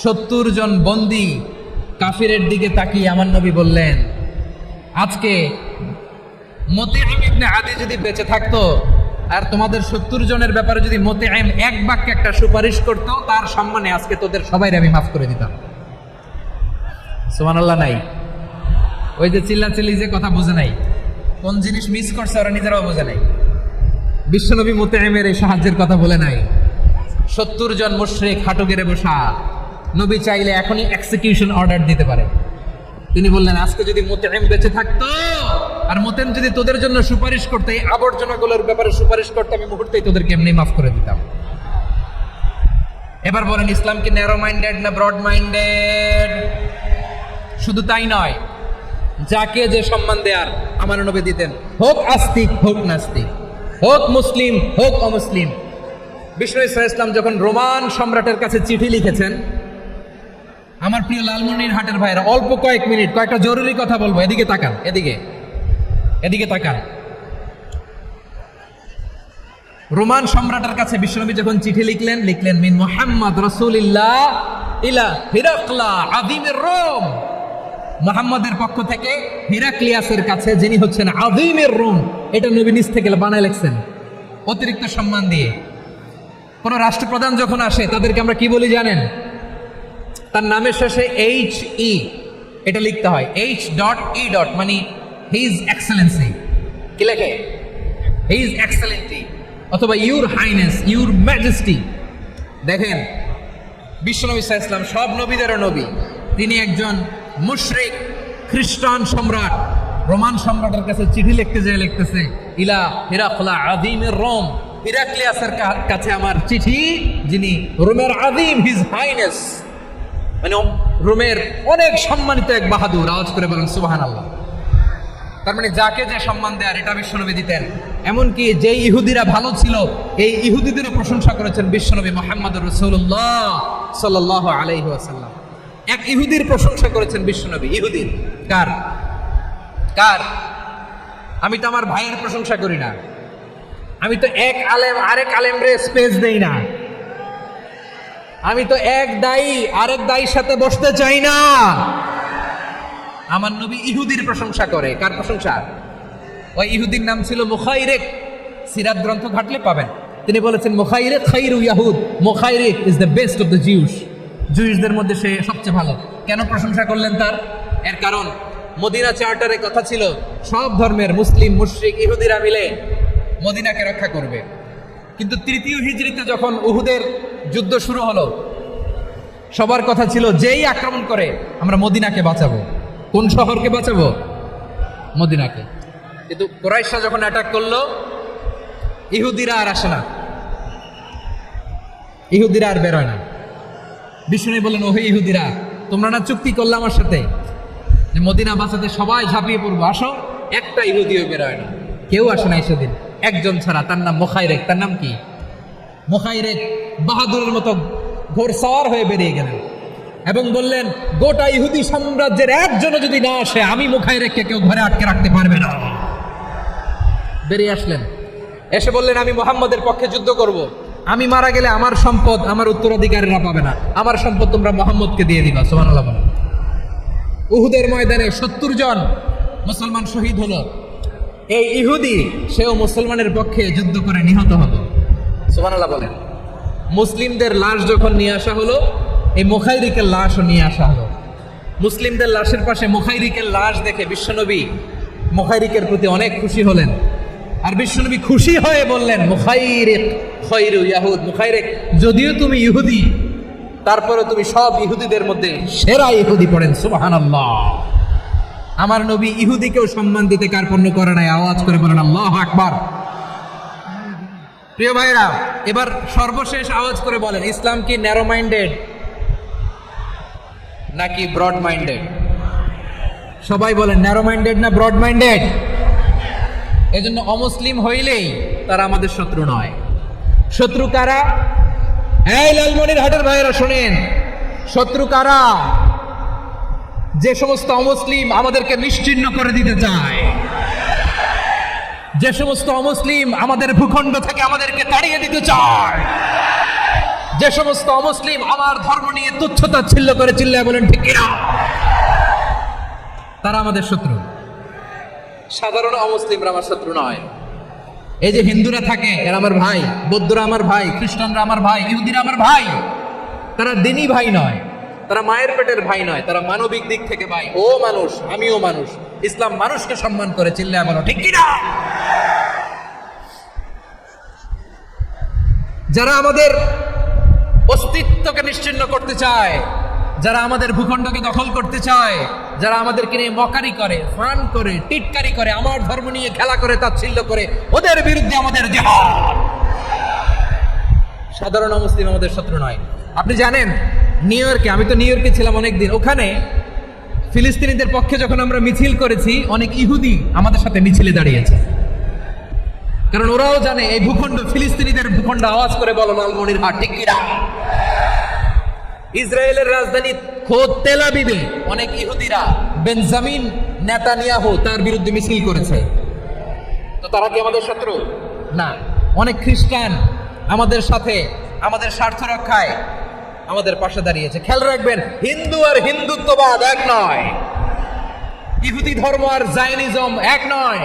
70 জন বন্দী কাফিরের দিকে তাকিয়ে আমার নবী বললেন, আজকে মুতঈম ইবনে আদি যদি বেঁচে থাকতো আর তোমাদের 70 জনের ব্যাপারে যদি মুতঈম এক বাক্যে একটা সুপারিশ করতো, তার সম্মানে আজকে তোদের সবাইকে আমি মাফ করে দিতাম। সুবহানাল্লাহ নাই? ওই যে চিল্লাচিল্লি যে কথা বুঝে নাই, কোন জিনিস মিস করছে ওরা নিজেরাও বোঝে নাই। বিশ্বনবী মুতাইমের এই সাহায্যের কথা বলে নাই। 70 জন মুশরিক হাঁটু গেড়ে বসা, নবী চাইলে এখনই এক্সিকিউশন অর্ডার দিতে পারে। তিনি বললেন, আজকে যদি মুতাইম বেঁচে থাকতো আর মুতাইম যদি তোদের জন্য সুপারিশ করতে, এই আবর্জনাগুলোর ব্যাপারে সুপারিশ করতে, আমি মুহূর্তেই তোদেরকে এমনি মাফ করে দিতাম। এবার বলেন, ইসলাম কি ন্যারো মাইন্ডেড না ব্রড মাইন্ডেড? শুধু তাই নয়, যাকে যে সম্মান দেয়ার আমার নবী দিতেন, হোক আস্তিক হোক নাস্তিক, হোক মুসলিম হোক অমুসলিম। বিষ্ণু ইসলাম যখন রোমান সম্রাটের কাছে চিঠি লিখেছেন, আমার প্রিয় লালমনিরহাটের ভাইরা, অল্প কয়েক মিনিট কয়েকটা জরুরি কথা বলবো, এদিকে তাকান, এদিকে তাকান। রোমান সম্রাটের কাছে বিশ্বনবী যখন চিঠি লিখলেন মিন মুহাম্মদ রাসূলিল্লাহ ইলা হিরাকলা আযীমির রোম, মুহাম্মদের পক্ষ থেকে হিরাক্লিয়াসের কাছে, যিনি হচ্ছেন আযীমির রোম। এটা নবী নিজ থেকে বানায় লিখছেন অতিরিক্ত সম্মান দিয়ে। কোন রাষ্ট্রপ্রধান যখন আসে তাদেরকে আমরা কি বলি জানেন? তার নামের শেষে HE এটা লিখতে হয়, H.E. মানে হিজ এক্সেলেন্সি। কি লেখে? হিজ এক্সেলেন্সি অথবা ইউর হাইনেস, ইউর ম্যাজেস্টি। দেখেন, বিশ্বনবী সাল্লাল্লাহু আলাইহি ওয়াসাল্লাম সব নবীদেরও নবী, তিনি একজন মুশরিক খ্রিস্টান সম্রাট রোমান সম্রাটের কাছে চিঠি লিখতে যায়, লিখতেছে ইলা হিরাকলা আযীমির রোম, হিরাক্লিয়াসের কাছে আমার চিঠি, যিনি রোমের আযীম, হিজ হাইনেস, মানে রোমের অনেক সম্মানিত এক বাহাদুর। আওয়াজ করে বলেন সুবহানাল্লাহ। তার মানে যাকে যে সম্মান দেয়ার এটা বিশ্বনবী দিতেন। এমনকি যে ইহুদিরা ভালো ছিল, এই ইহুদিদেরও প্রশংসা করেছেন বিশ্বনবী মুহাম্মদুর রাসূলুল্লাহ সাল্লাল্লাহু আলাইহি ওয়াসাল্লাম। এক ইহুদির প্রশংসা করেছেন বিশ্বনবী। ইহুদির কার? আমি তো আমার ভাইয়ের প্রশংসা করি না, আমি তো এক আলেম আরেক আলেমরে স্পেস দেই না, আমি তো এক দায়ী আরেক দায়ীর সাথে বসতে চাই না। আমার নবী ইহুদির প্রশংসা করে। কার প্রশংসা? ওই ইহুদির নাম ছিল মুখাইরিক। সিরাত গ্রন্থ ঘাটলে পাবেন। তিনি বলেছেন, মুখাইরিক খাইরু ইয়াহুদ, Mukhayriq is the best of the Jews. জুইসদের মধ্যে সে সবচেয়ে ভালো। কেন প্রশংসা করলেন তার? এর কারণ মদিনা চার্টারে কথা ছিল সব ধর্মের মুসলিম মুশরিক ইহুদিরা মিলে মদিনাকে রক্ষা করবে। কিন্তু তৃতীয় হিজরিতে যখন উহুদের যুদ্ধ শুরু হলো, সবার কথা ছিল যেই আক্রমণ করে আমরা মদিনাকে বাঁচাবো। কোন শহরকে বাঁচাবো? মদিনাকে। কিন্তু কুরাইশরা যখন অ্যাটাক করলো, ইহুদিরা আর আসে না, ইহুদিরা আর বেরোয় না। বিষ্ণু বললেন, ওহে ইহুদিরা, তোমরা না চুক্তি করলে আমার সাথে যে মদিনা বাঁচাতে সবাই ঝাঁপিয়ে পড়বো, আসো। একটা ইহুদিও বেরোয় না, কেউ আসে না সেদিন, একজন ছাড়া। তার নাম মুখাইরিক। তার নাম কি? মুখাইরিক বাহাদুরের মতো ঘোড়সওয়ার হয়ে বেরিয়ে গেলেন এবং বললেন, গোটা ইহুদি সাম্রাজ্যের একজনও যদি না আসে, আমি মুখাইরিককে কেউ ঘরে আটকে রাখতে পারবে না। বেরিয়ে আসলেন, এসে বললেন, আমি মুহাম্মদের পক্ষে যুদ্ধ করব। আমি মারা গেলে আমার সম্পদ আমার উত্তরাধিকারীরা পাবে না, আমার সম্পদ তোমরা মুহাম্মদকে দিয়ে দিবা। সুবহানাল্লাহ। উহুদের ময়দানে 70 জন মুসলমান শহীদ হলো। এই ইহুদি, সেও মুসলমানের পক্ষে যুদ্ধ করে নিহত হলো। সুবহানাল্লাহ বলেন। মুসলিমদের লাশ যখন নিয়ে আসা হলো, এই মুখাইরিকের লাশও নিয়ে আসা হলো। মুসলিমদের লাশের পাশে মুখাইরিকের লাশ দেখে বিশ্বনবী মুখাইরিকের প্রতি অনেক খুশি হলেন। আর বিশ্বনবী খুশি হয়ে বললেন, মুখাইরিক খায়রু ইয়াহুদ, মুখাইরিক যদিও তুমি ইহুদি, তারপরে তুমি সব ইহুদিদের মধ্যে সেরা ইহুদি। পড়েন সুবহানাল্লাহ। আমার নবী ইহুদিকেও সম্মান দিতে কার্পণ্য করে নাই। আওয়াজ করে বলেন আল্লাহু আকবার। প্রিয় ভাইরা, এবার সর্বশেষ আওয়াজ করে বলেন, ইসলাম কি ন্যারো মাইন্ডেড নাকি ব্রড মাইন্ডেড? সবাই বলেন, ন্যারো মাইন্ডেড না ব্রড মাইন্ডেড? এজন্য অমুসলিম হইলেই তারা আমাদের শত্রু নয়। শত্রু কারা? এই লালমনিরহাটের ভাইয়েরা শোনেন, শত্রু কারা? যে সমস্ত অমুসলিম আমাদেরকে নিশ্চিহ্ন করে দিতে চায়, যে সমস্ত অমুসলিম আমাদের ভূখণ্ড থেকে আমাদেরকে তাড়িয়ে দিতে চায়, যে সমস্ত অমুসলিম আমার ধর্ম নিয়ে তুচ্ছতাচ্ছিল্য করে চিল্লায় বলেন ঠিক কিনা, তারা আমাদের শত্রু। সাধারণ অমুসলিমরা আমার শত্রু নয়। এই যে হিন্দুরা থাকে, এরা আমার ভাই, বৌদ্ধরা আমার ভাই, খ্রিস্টানরা আমার ভাই, ইহুদিরা আমার ভাই। তারা দিনই ভাই নয়, তারা মায়ের পেটের ভাই নয়, তারা মানবিক দিক থেকে ভাই। ও মানুষ, আমিও মানুষ। ইসলাম মানুষকে সম্মান করে, চিল্লায় বলো ঠিক কি না? যারা আমাদের অস্তিত্বকে নিশ্চিহ্ন করতে চায়, যারা আমাদের ভূখণ্ডকে দখল করতে চায়, যারা আমাদেরকে নিয়ে মকারি করে, ফান করে, টিটকারি করে, আমার ধর্ম নিয়ে খেলা করে, তাচ্ছিল্য করে, ওদের বিরুদ্ধে আমাদের জিহাদ। সাধারণ মুসলিম আমাদের শত্রু নয়। আপনি জানেন নিউ ইয়র্কে, আমি তো নিউ ইয়র্কে ছিলাম অনেকদিন, ওখানে ফিলিস্তিনিদের পক্ষে যখন আমরা মিছিল করেছি, অনেক ইহুদি আমাদের সাথে মিছিলে দাঁড়িয়েছে। কারণ ওরাও জানে এই ভূখণ্ড ফিলিস্তিনিদের ভূখণ্ড। আওয়াজ করে বলো লালমনিরহাট ঠিক কি না? ইসরায়েলের রাজধানী খোদ তেল আবিবে অনেক ইহুদিরা বেঞ্জামিন নেতানিয়াহু তার বিরুদ্ধে মিছিল করেছে। তো তারা কি আমাদের শত্রু? না। অনেক খ্রিস্টান আমাদের সাথে, আমাদের স্বার্থ রক্ষায় আমাদের পাশে দাঁড়িয়েছে। খেয়াল রাখবেন, হিন্দু আর হিন্দুত্ববাদ এক নয়, ইহুদি ধর্ম আর জায়নিজম এক নয়।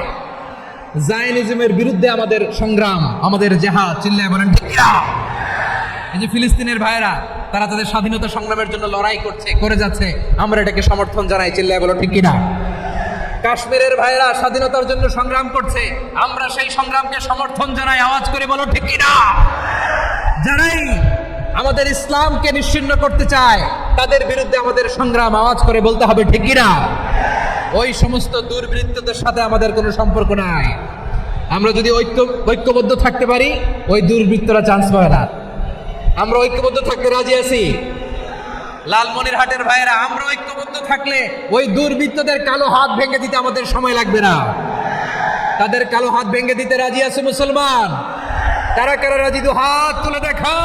জায়নিজমের বিরুদ্ধে আমাদের সংগ্রাম, আমাদের জিহাদ, চিল্লায় বলেন ঠিক কি না? এই যে ফিলিস্তিনের ভাইরা, তারা তাদের স্বাধীনতা সংগ্রামের জন্য লড়াই করছে, করে যাচ্ছে, আমরা এটাকে সমর্থন জানাই, চিল্লায় বলো ঠিক কি না? কাশ্মীরের ভাইরা স্বাধীনতার জন্য সংগ্রাম করছে, আমরা সেই সংগ্রামকে সমর্থন জানাই, আওয়াজ করে বলো ঠিক কি না? যারাই আমাদের ইসলামকে নিশ্চিহ্ন করতে চায়, তাদের বিরুদ্ধে আমাদের সংগ্রাম, আওয়াজ করে বলতে হবে ঠিক কি না? ওই সমস্ত দুর্বৃত্তদের সাথে আমাদের কোনো সম্পর্ক নাই। আমরা যদি ঐক্যবদ্ধ থাকতে পারি, ওই দুর্বৃত্তরা চান্স পায় না। আমরা ঐক্যবদ্ধ থাকতে রাজি আছি। লালমনিরহাটের ভাইয়েরা, আমরা ঐক্যবদ্ধ থাকলে ওই দুর্বৃত্তদের কালো হাত ভেঙে দিতে আমাদের সময় লাগবে না। তাদের কালো হাত ভেঙে দিতে রাজি আছে মুসলমান? কারা কারা রাজি? দু হাত তুলে দেখা।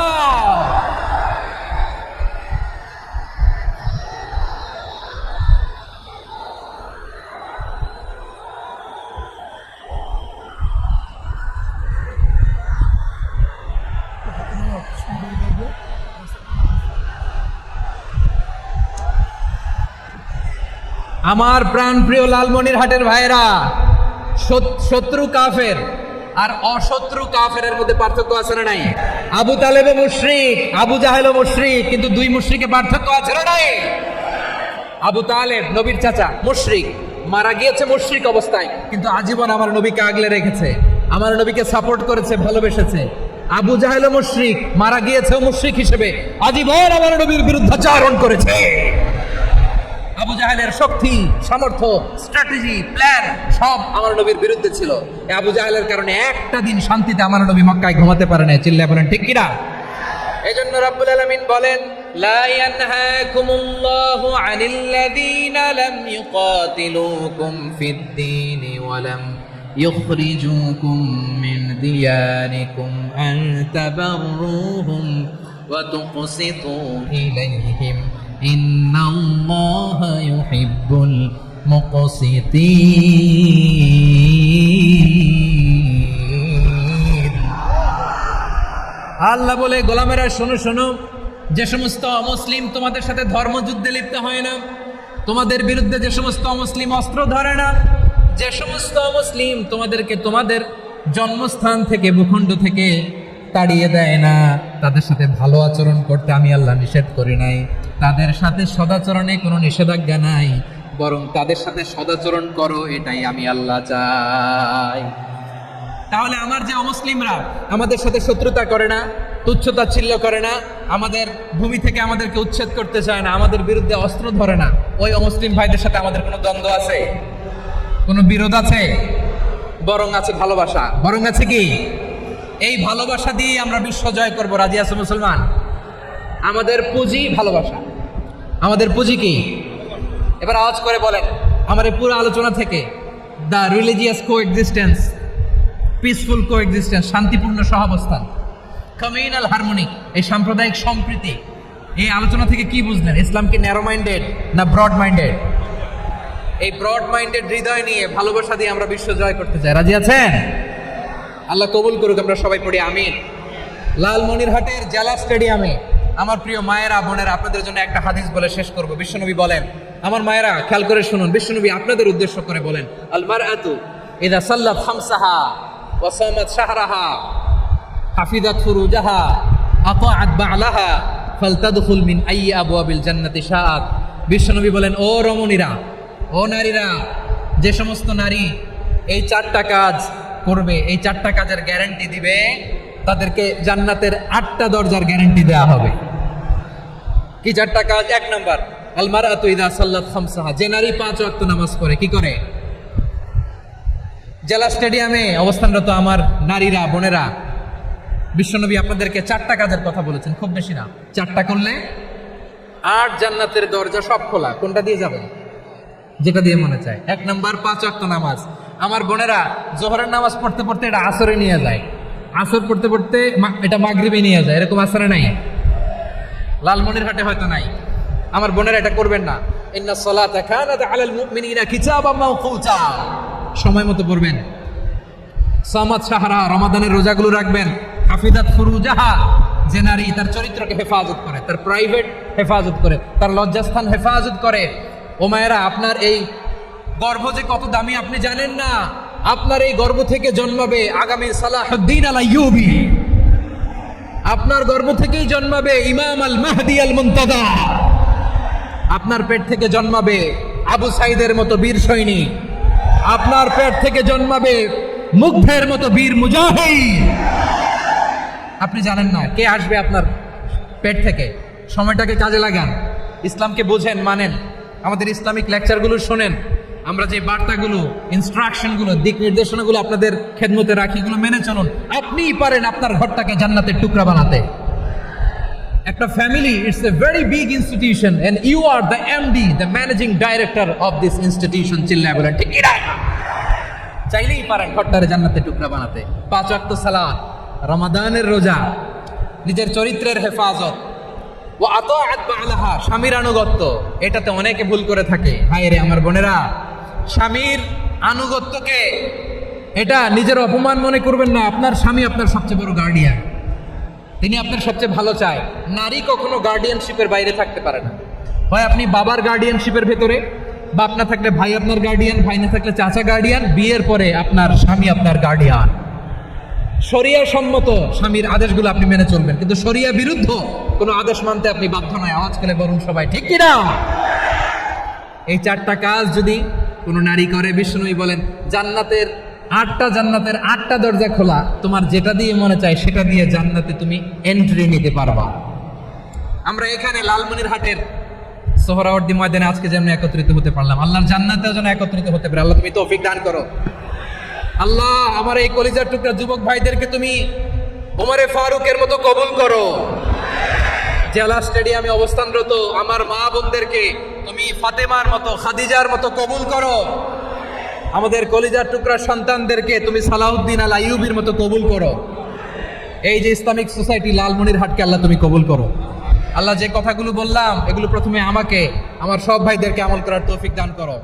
আমার প্রাণ প্রিয় লালমনিরহাটের ভাইরা, শত্রু কাফের আর অশত্রু কাফেরের মধ্যে পার্থক্য আছে না নাই? আবু তালেবও মুশরিক, আবু জাহেলও মুশরিক, কিন্তু দুই মুশরিকে পার্থক্য আছে না নাই? আবু তালেব নবীর চাচা, মুশরিক, মারা গিয়েছে মুশরিক অবস্থায়, কিন্তু আজীবন আমার নবীকে আগলে রেখেছে, আমার নবীকে সাপোর্ট করেছে, ভালোবেসেছে। আবু জাহেলও মুশরিক, মারা গিয়েছে মুশরিক হিসেবে, আজীবন আমার নবীর বিরুদ্ধাচারণ করেছে। আবু জাহেলের শক্তি, সামর্থ্য, স্ট্র্যাটেজি, প্ল্যান সব আমার নবীর বিরুদ্ধে ছিল। আবু জাহেলের কারণে একটা দিন শান্তিতে আমার নবী মক্কায় ঘুমাতে পারে না, চিল্লায় বলেন ঠিক কিনা? এজন্য রাব্বুল আলামিন বলেন, লা ইয়ানহাকুমুল্লাহু আনিল্লাযীনা লাম ইউকাতিলুকুম ফিদ-দীন ওয়া লাম ইখরিজুকুম মিন দিয়ারিকুম আন তাবাররুহুম ওয়া তুকসিতু ইলাইহিম ইন্নাল্লাহা ইউহিব্বুল মুকসিতিন। আল্লাহ বলে, গোলামেরা শোনো শোনো, যে সমস্ত অমুসলিম তোমাদের সাথে ধর্মযুদ্ধে লিপ্ত হয় না, তোমাদের বিরুদ্ধে যে সমস্ত অমুসলিম অস্ত্র ধরে না, যে সমস্ত অমুসলিম তোমাদেরকে তোমাদের জন্মস্থান থেকে, ভূখণ্ড থেকে তাড়িয়ে দেয় না, তাদের সাথে ভালো আচরণ করতে আমি আল্লাহ নিষেধ করি নাই। তাদের সাথে সদাচরণে কোনো নিষেধাজ্ঞা নাই, বরং তাদের সাথে সদাচরণ করো, এটাই আমি আল্লাহ চাই। তাহলে আমার যে অমুসলিমরা আমাদের সাথে শত্রুতা করে না, তুচ্ছতাচ্ছিল্য করে না, আমাদের ভূমি থেকে আমাদেরকে উচ্ছেদ করতে চায় না, আমাদের বিরুদ্ধে অস্ত্র ধরে না, ওই অমুসলিম ভাইদের সাথে আমাদের কোনো দ্বন্দ্ব আছে? কোনো বিরোধ আছে? বরং আছে ভালোবাসা। বরং আছে কি? এই ভালোবাসা দিয়ে আমরা বিশ্ব জয় করবো। রাজি আছে মুসলমান? আমাদের পুঁজি ভালোবাসা। আমাদের পুঁজি কি? এবার আওয়াজ করে বলেন আমার এই পুরো আলোচনা থেকে, the religious coexistence, peaceful coexistence, শান্তিপূর্ণ সহাবস্থান, কমিউনাল হারমোনি, এই সাম্প্রদায়িক সম্প্রীতি, এই আলোচনা থেকে কি বুঝলেন? ইসলাম কি ন্যারো মাইন্ডেড না ব্রড মাইন্ডেড? এই ব্রড মাইন্ডেড হৃদয় নিয়ে, ভালোবাসা দিয়ে আমরা বিশ্ব জয় করতে চাই। রাজি আছেন? আল্লাহ কবুল করুক, আমরা সবাই পড়ি আমিন। লালমনিরহাটের জেলা স্টেডিয়ামে আমার প্রিয় মায়েরা, বোনেরা, আপনাদের জন্য একটা হাদিস বলে শেষ করব। বিশ্বনবী বলেন, আমার মায়েরা খেয়াল করে শুনুন, বিশ্বনবী আপনাদের উদ্দেশ্য করে বলেন, আল মারআতু ইযা সাল্লাত খামসাহা ওয়া সামাত শাহরাহা হাফিজাত ফুরুজাহা আতাআত বা'লাহা ফালতাদখুল মিন আইয়ি আবওয়াবিল জান্নাতি শাআত। বিশ্বনবী বলেন, ও রমণীরা, ও নারীরা, যে সমস্ত নারী এই 4টা কাজ করবে, এই 4টা কাজের গ্যারান্টি দিবে, তাদেরকে জান্নাতের 8টা দরজার গ্যারান্টি দেওয়া হবে। কি 4টা কাজ? 1 নাম্বার, আল মারআতু ইযা সাল্লাত খামসাহা, যে নারী 5 ওয়াক্ত নামাজ পড়ে। কি করে? জেলা স্টেডিয়ামে অবস্থানরত আমার নারীরা, বোনেরা, বিশ্বনবী আপনাদেরকে 4টা কাজের কথা বলেছেন, খুব বেশি না। 4টা করলে 8 জান্নাতের দরজা সব খোলা। কোনটা দিয়ে যাবেন? যেটা দিয়ে মনে চায়। 1 নাম্বার 5 ওয়াক্ত নামাজ। আমার বোনেরা জোহরের নামাজ পড়তে পড়তে এটা আসরে নিয়ে যায়, আসর পড়তে পড়তে এটা মাগরিবে নিয়ে যায়, এরকম আসরে নাই? লালমনিরহাটে হয়তো নাই। আমার বোনেরা এটা করবেন না। ইন্নাস সালাতা কানাত আলাল মুমিনিনা কিতাবাম মাওকুতা, সময় মতো পড়বেন। সামাত শাহরা, রমাদানের রোজাগুলো রাখবেন। হাফিজাত ফুরুজাহা, যে নারী তার চরিত্রকে হেফাজত করে, তার প্রাইভেট হেফাজত করে, তার লজ্জাস্থান হেফাজত করে। ও মায়েরা, আপনার এই গর্ভ যে কত দামি আপনি জানেন না। আপনার এই গর্ভ থেকে জন্মাবে আগামী সালাহুদ্দিন আল আইয়ুবী, আপনার গর্ভ থেকেই জন্মাবে ইমাম আল মাহদি আল মুনতাদা, আপনার পেট থেকে জন্মাবে আবু সাইদের মতো বীর সৈনিক, আপনার পেট থেকে জন্মাবে মুগ্ধের মতো বীর মুজাহিদ। আপনি জানেন না কে আসবে আপনার পেট থেকে। সময়টাকে কাজে লাগান, ইসলামকে বোঝেন, মানেন, আমাদের ইসলামিক লেকচারগুলো শোনেন। আমরা যে বার্তাগুলো, ইনস্ট্রাকশনগুলো, দিক নির্দেশনাগুলো আপনাদের খেদমতে রাখি, এগুলো মেনে চলুন। আপনিই পারেন আপনার ঘরটাকে জান্নাতের টুকরা বানাতে। একটা family, it's a very big institution and you are the MD, the managing director of this institution. চিল্লায় বলেন ঠিক কি না? চাইলেই পারেন ঘরটারে জান্নাতের টুকরা বানাতে। 5 ওয়াক্ত সালাত, রমাদানের রোজা, নিজের চরিত্রের হেফাজত, ও আতাআত বা'লাহা, স্বামীর আনুগত্য। এটাতে অনেকে ভুল করে থাকে। হায় রে আমার বোনেরা, স্বামীর আনুগত্যকে এটা নিজের অপমান মনে করবেন না। আপনার স্বামী আপনার সবচেয়ে বড় গার্ডিয়ান, তিনি আপনার সবচেয়ে ভালো চায়। নারী কখনো গার্ডিয়ানশিপের বাইরে থাকতে পারে না। হয় আপনি বাবার গার্ডিয়ানশিপের ভেতরে, বাপ না থাকলে ভাই আপনার গার্ডিয়ান, ভাই না থাকলে চাচা গার্ডিয়ান, বিয়ের পরে আপনার স্বামী আপনার গার্ডিয়ান। শরিয়া সম্মত স্বামীর আদেশগুলো আপনি মেনে চলবেন, কিন্তু শরিয়া বিরুদ্ধ কোনো আদেশ মানতে আপনি বাধ্য নয়। আওয়াজ করে বলুন সবাই ঠিক কি না? এই 4টা কাজ যদি কোনো নারী করে, বিষ্ণুই বলেন জান্নাতের 8টা দরজা খোলা। তোমার যেটা দিয়ে মনে চায় সেটা দিয়ে জান্নাতে তুমি এন্ট্রি নিতে পারবা। আমরা এখানে লালমনিরহাটের সোহরাওয়ার্দী ময়দানে আজকে যেমন একত্রিত হতে পারলাম, আল্লাহর জান্নাতেও যেন একত্রিত হতে পারে। আল্লাহ তুমি তৌফিক দান করো। আল্লাহ আমার এই কলিজার টুকরা যুবক ভাইদেরকে তুমি ওমরে ফারুকের মতো কবুল করো। জেলা স্টেডিয়ামে অবস্থানরত আমার মা বোনদেরকে তুমি ফাতেমার মতো, খাদিজার মতো কবুল করো। আমাদের কলিজার টুকরা সন্তানদেরকে তুমি সালাউদ্দিন আল আইয়ুবীর মতো কবুল করো। এই যে ইসলামিক সোসাইটি লালমনিরহাটকে আল্লাহ তুমি কবুল করো। আল্লাহ যে কথাগুলো বললাম এগুলো প্রথমে আমাকে, আমার সব ভাইদেরকে আমল করার তৌফিক দান করো।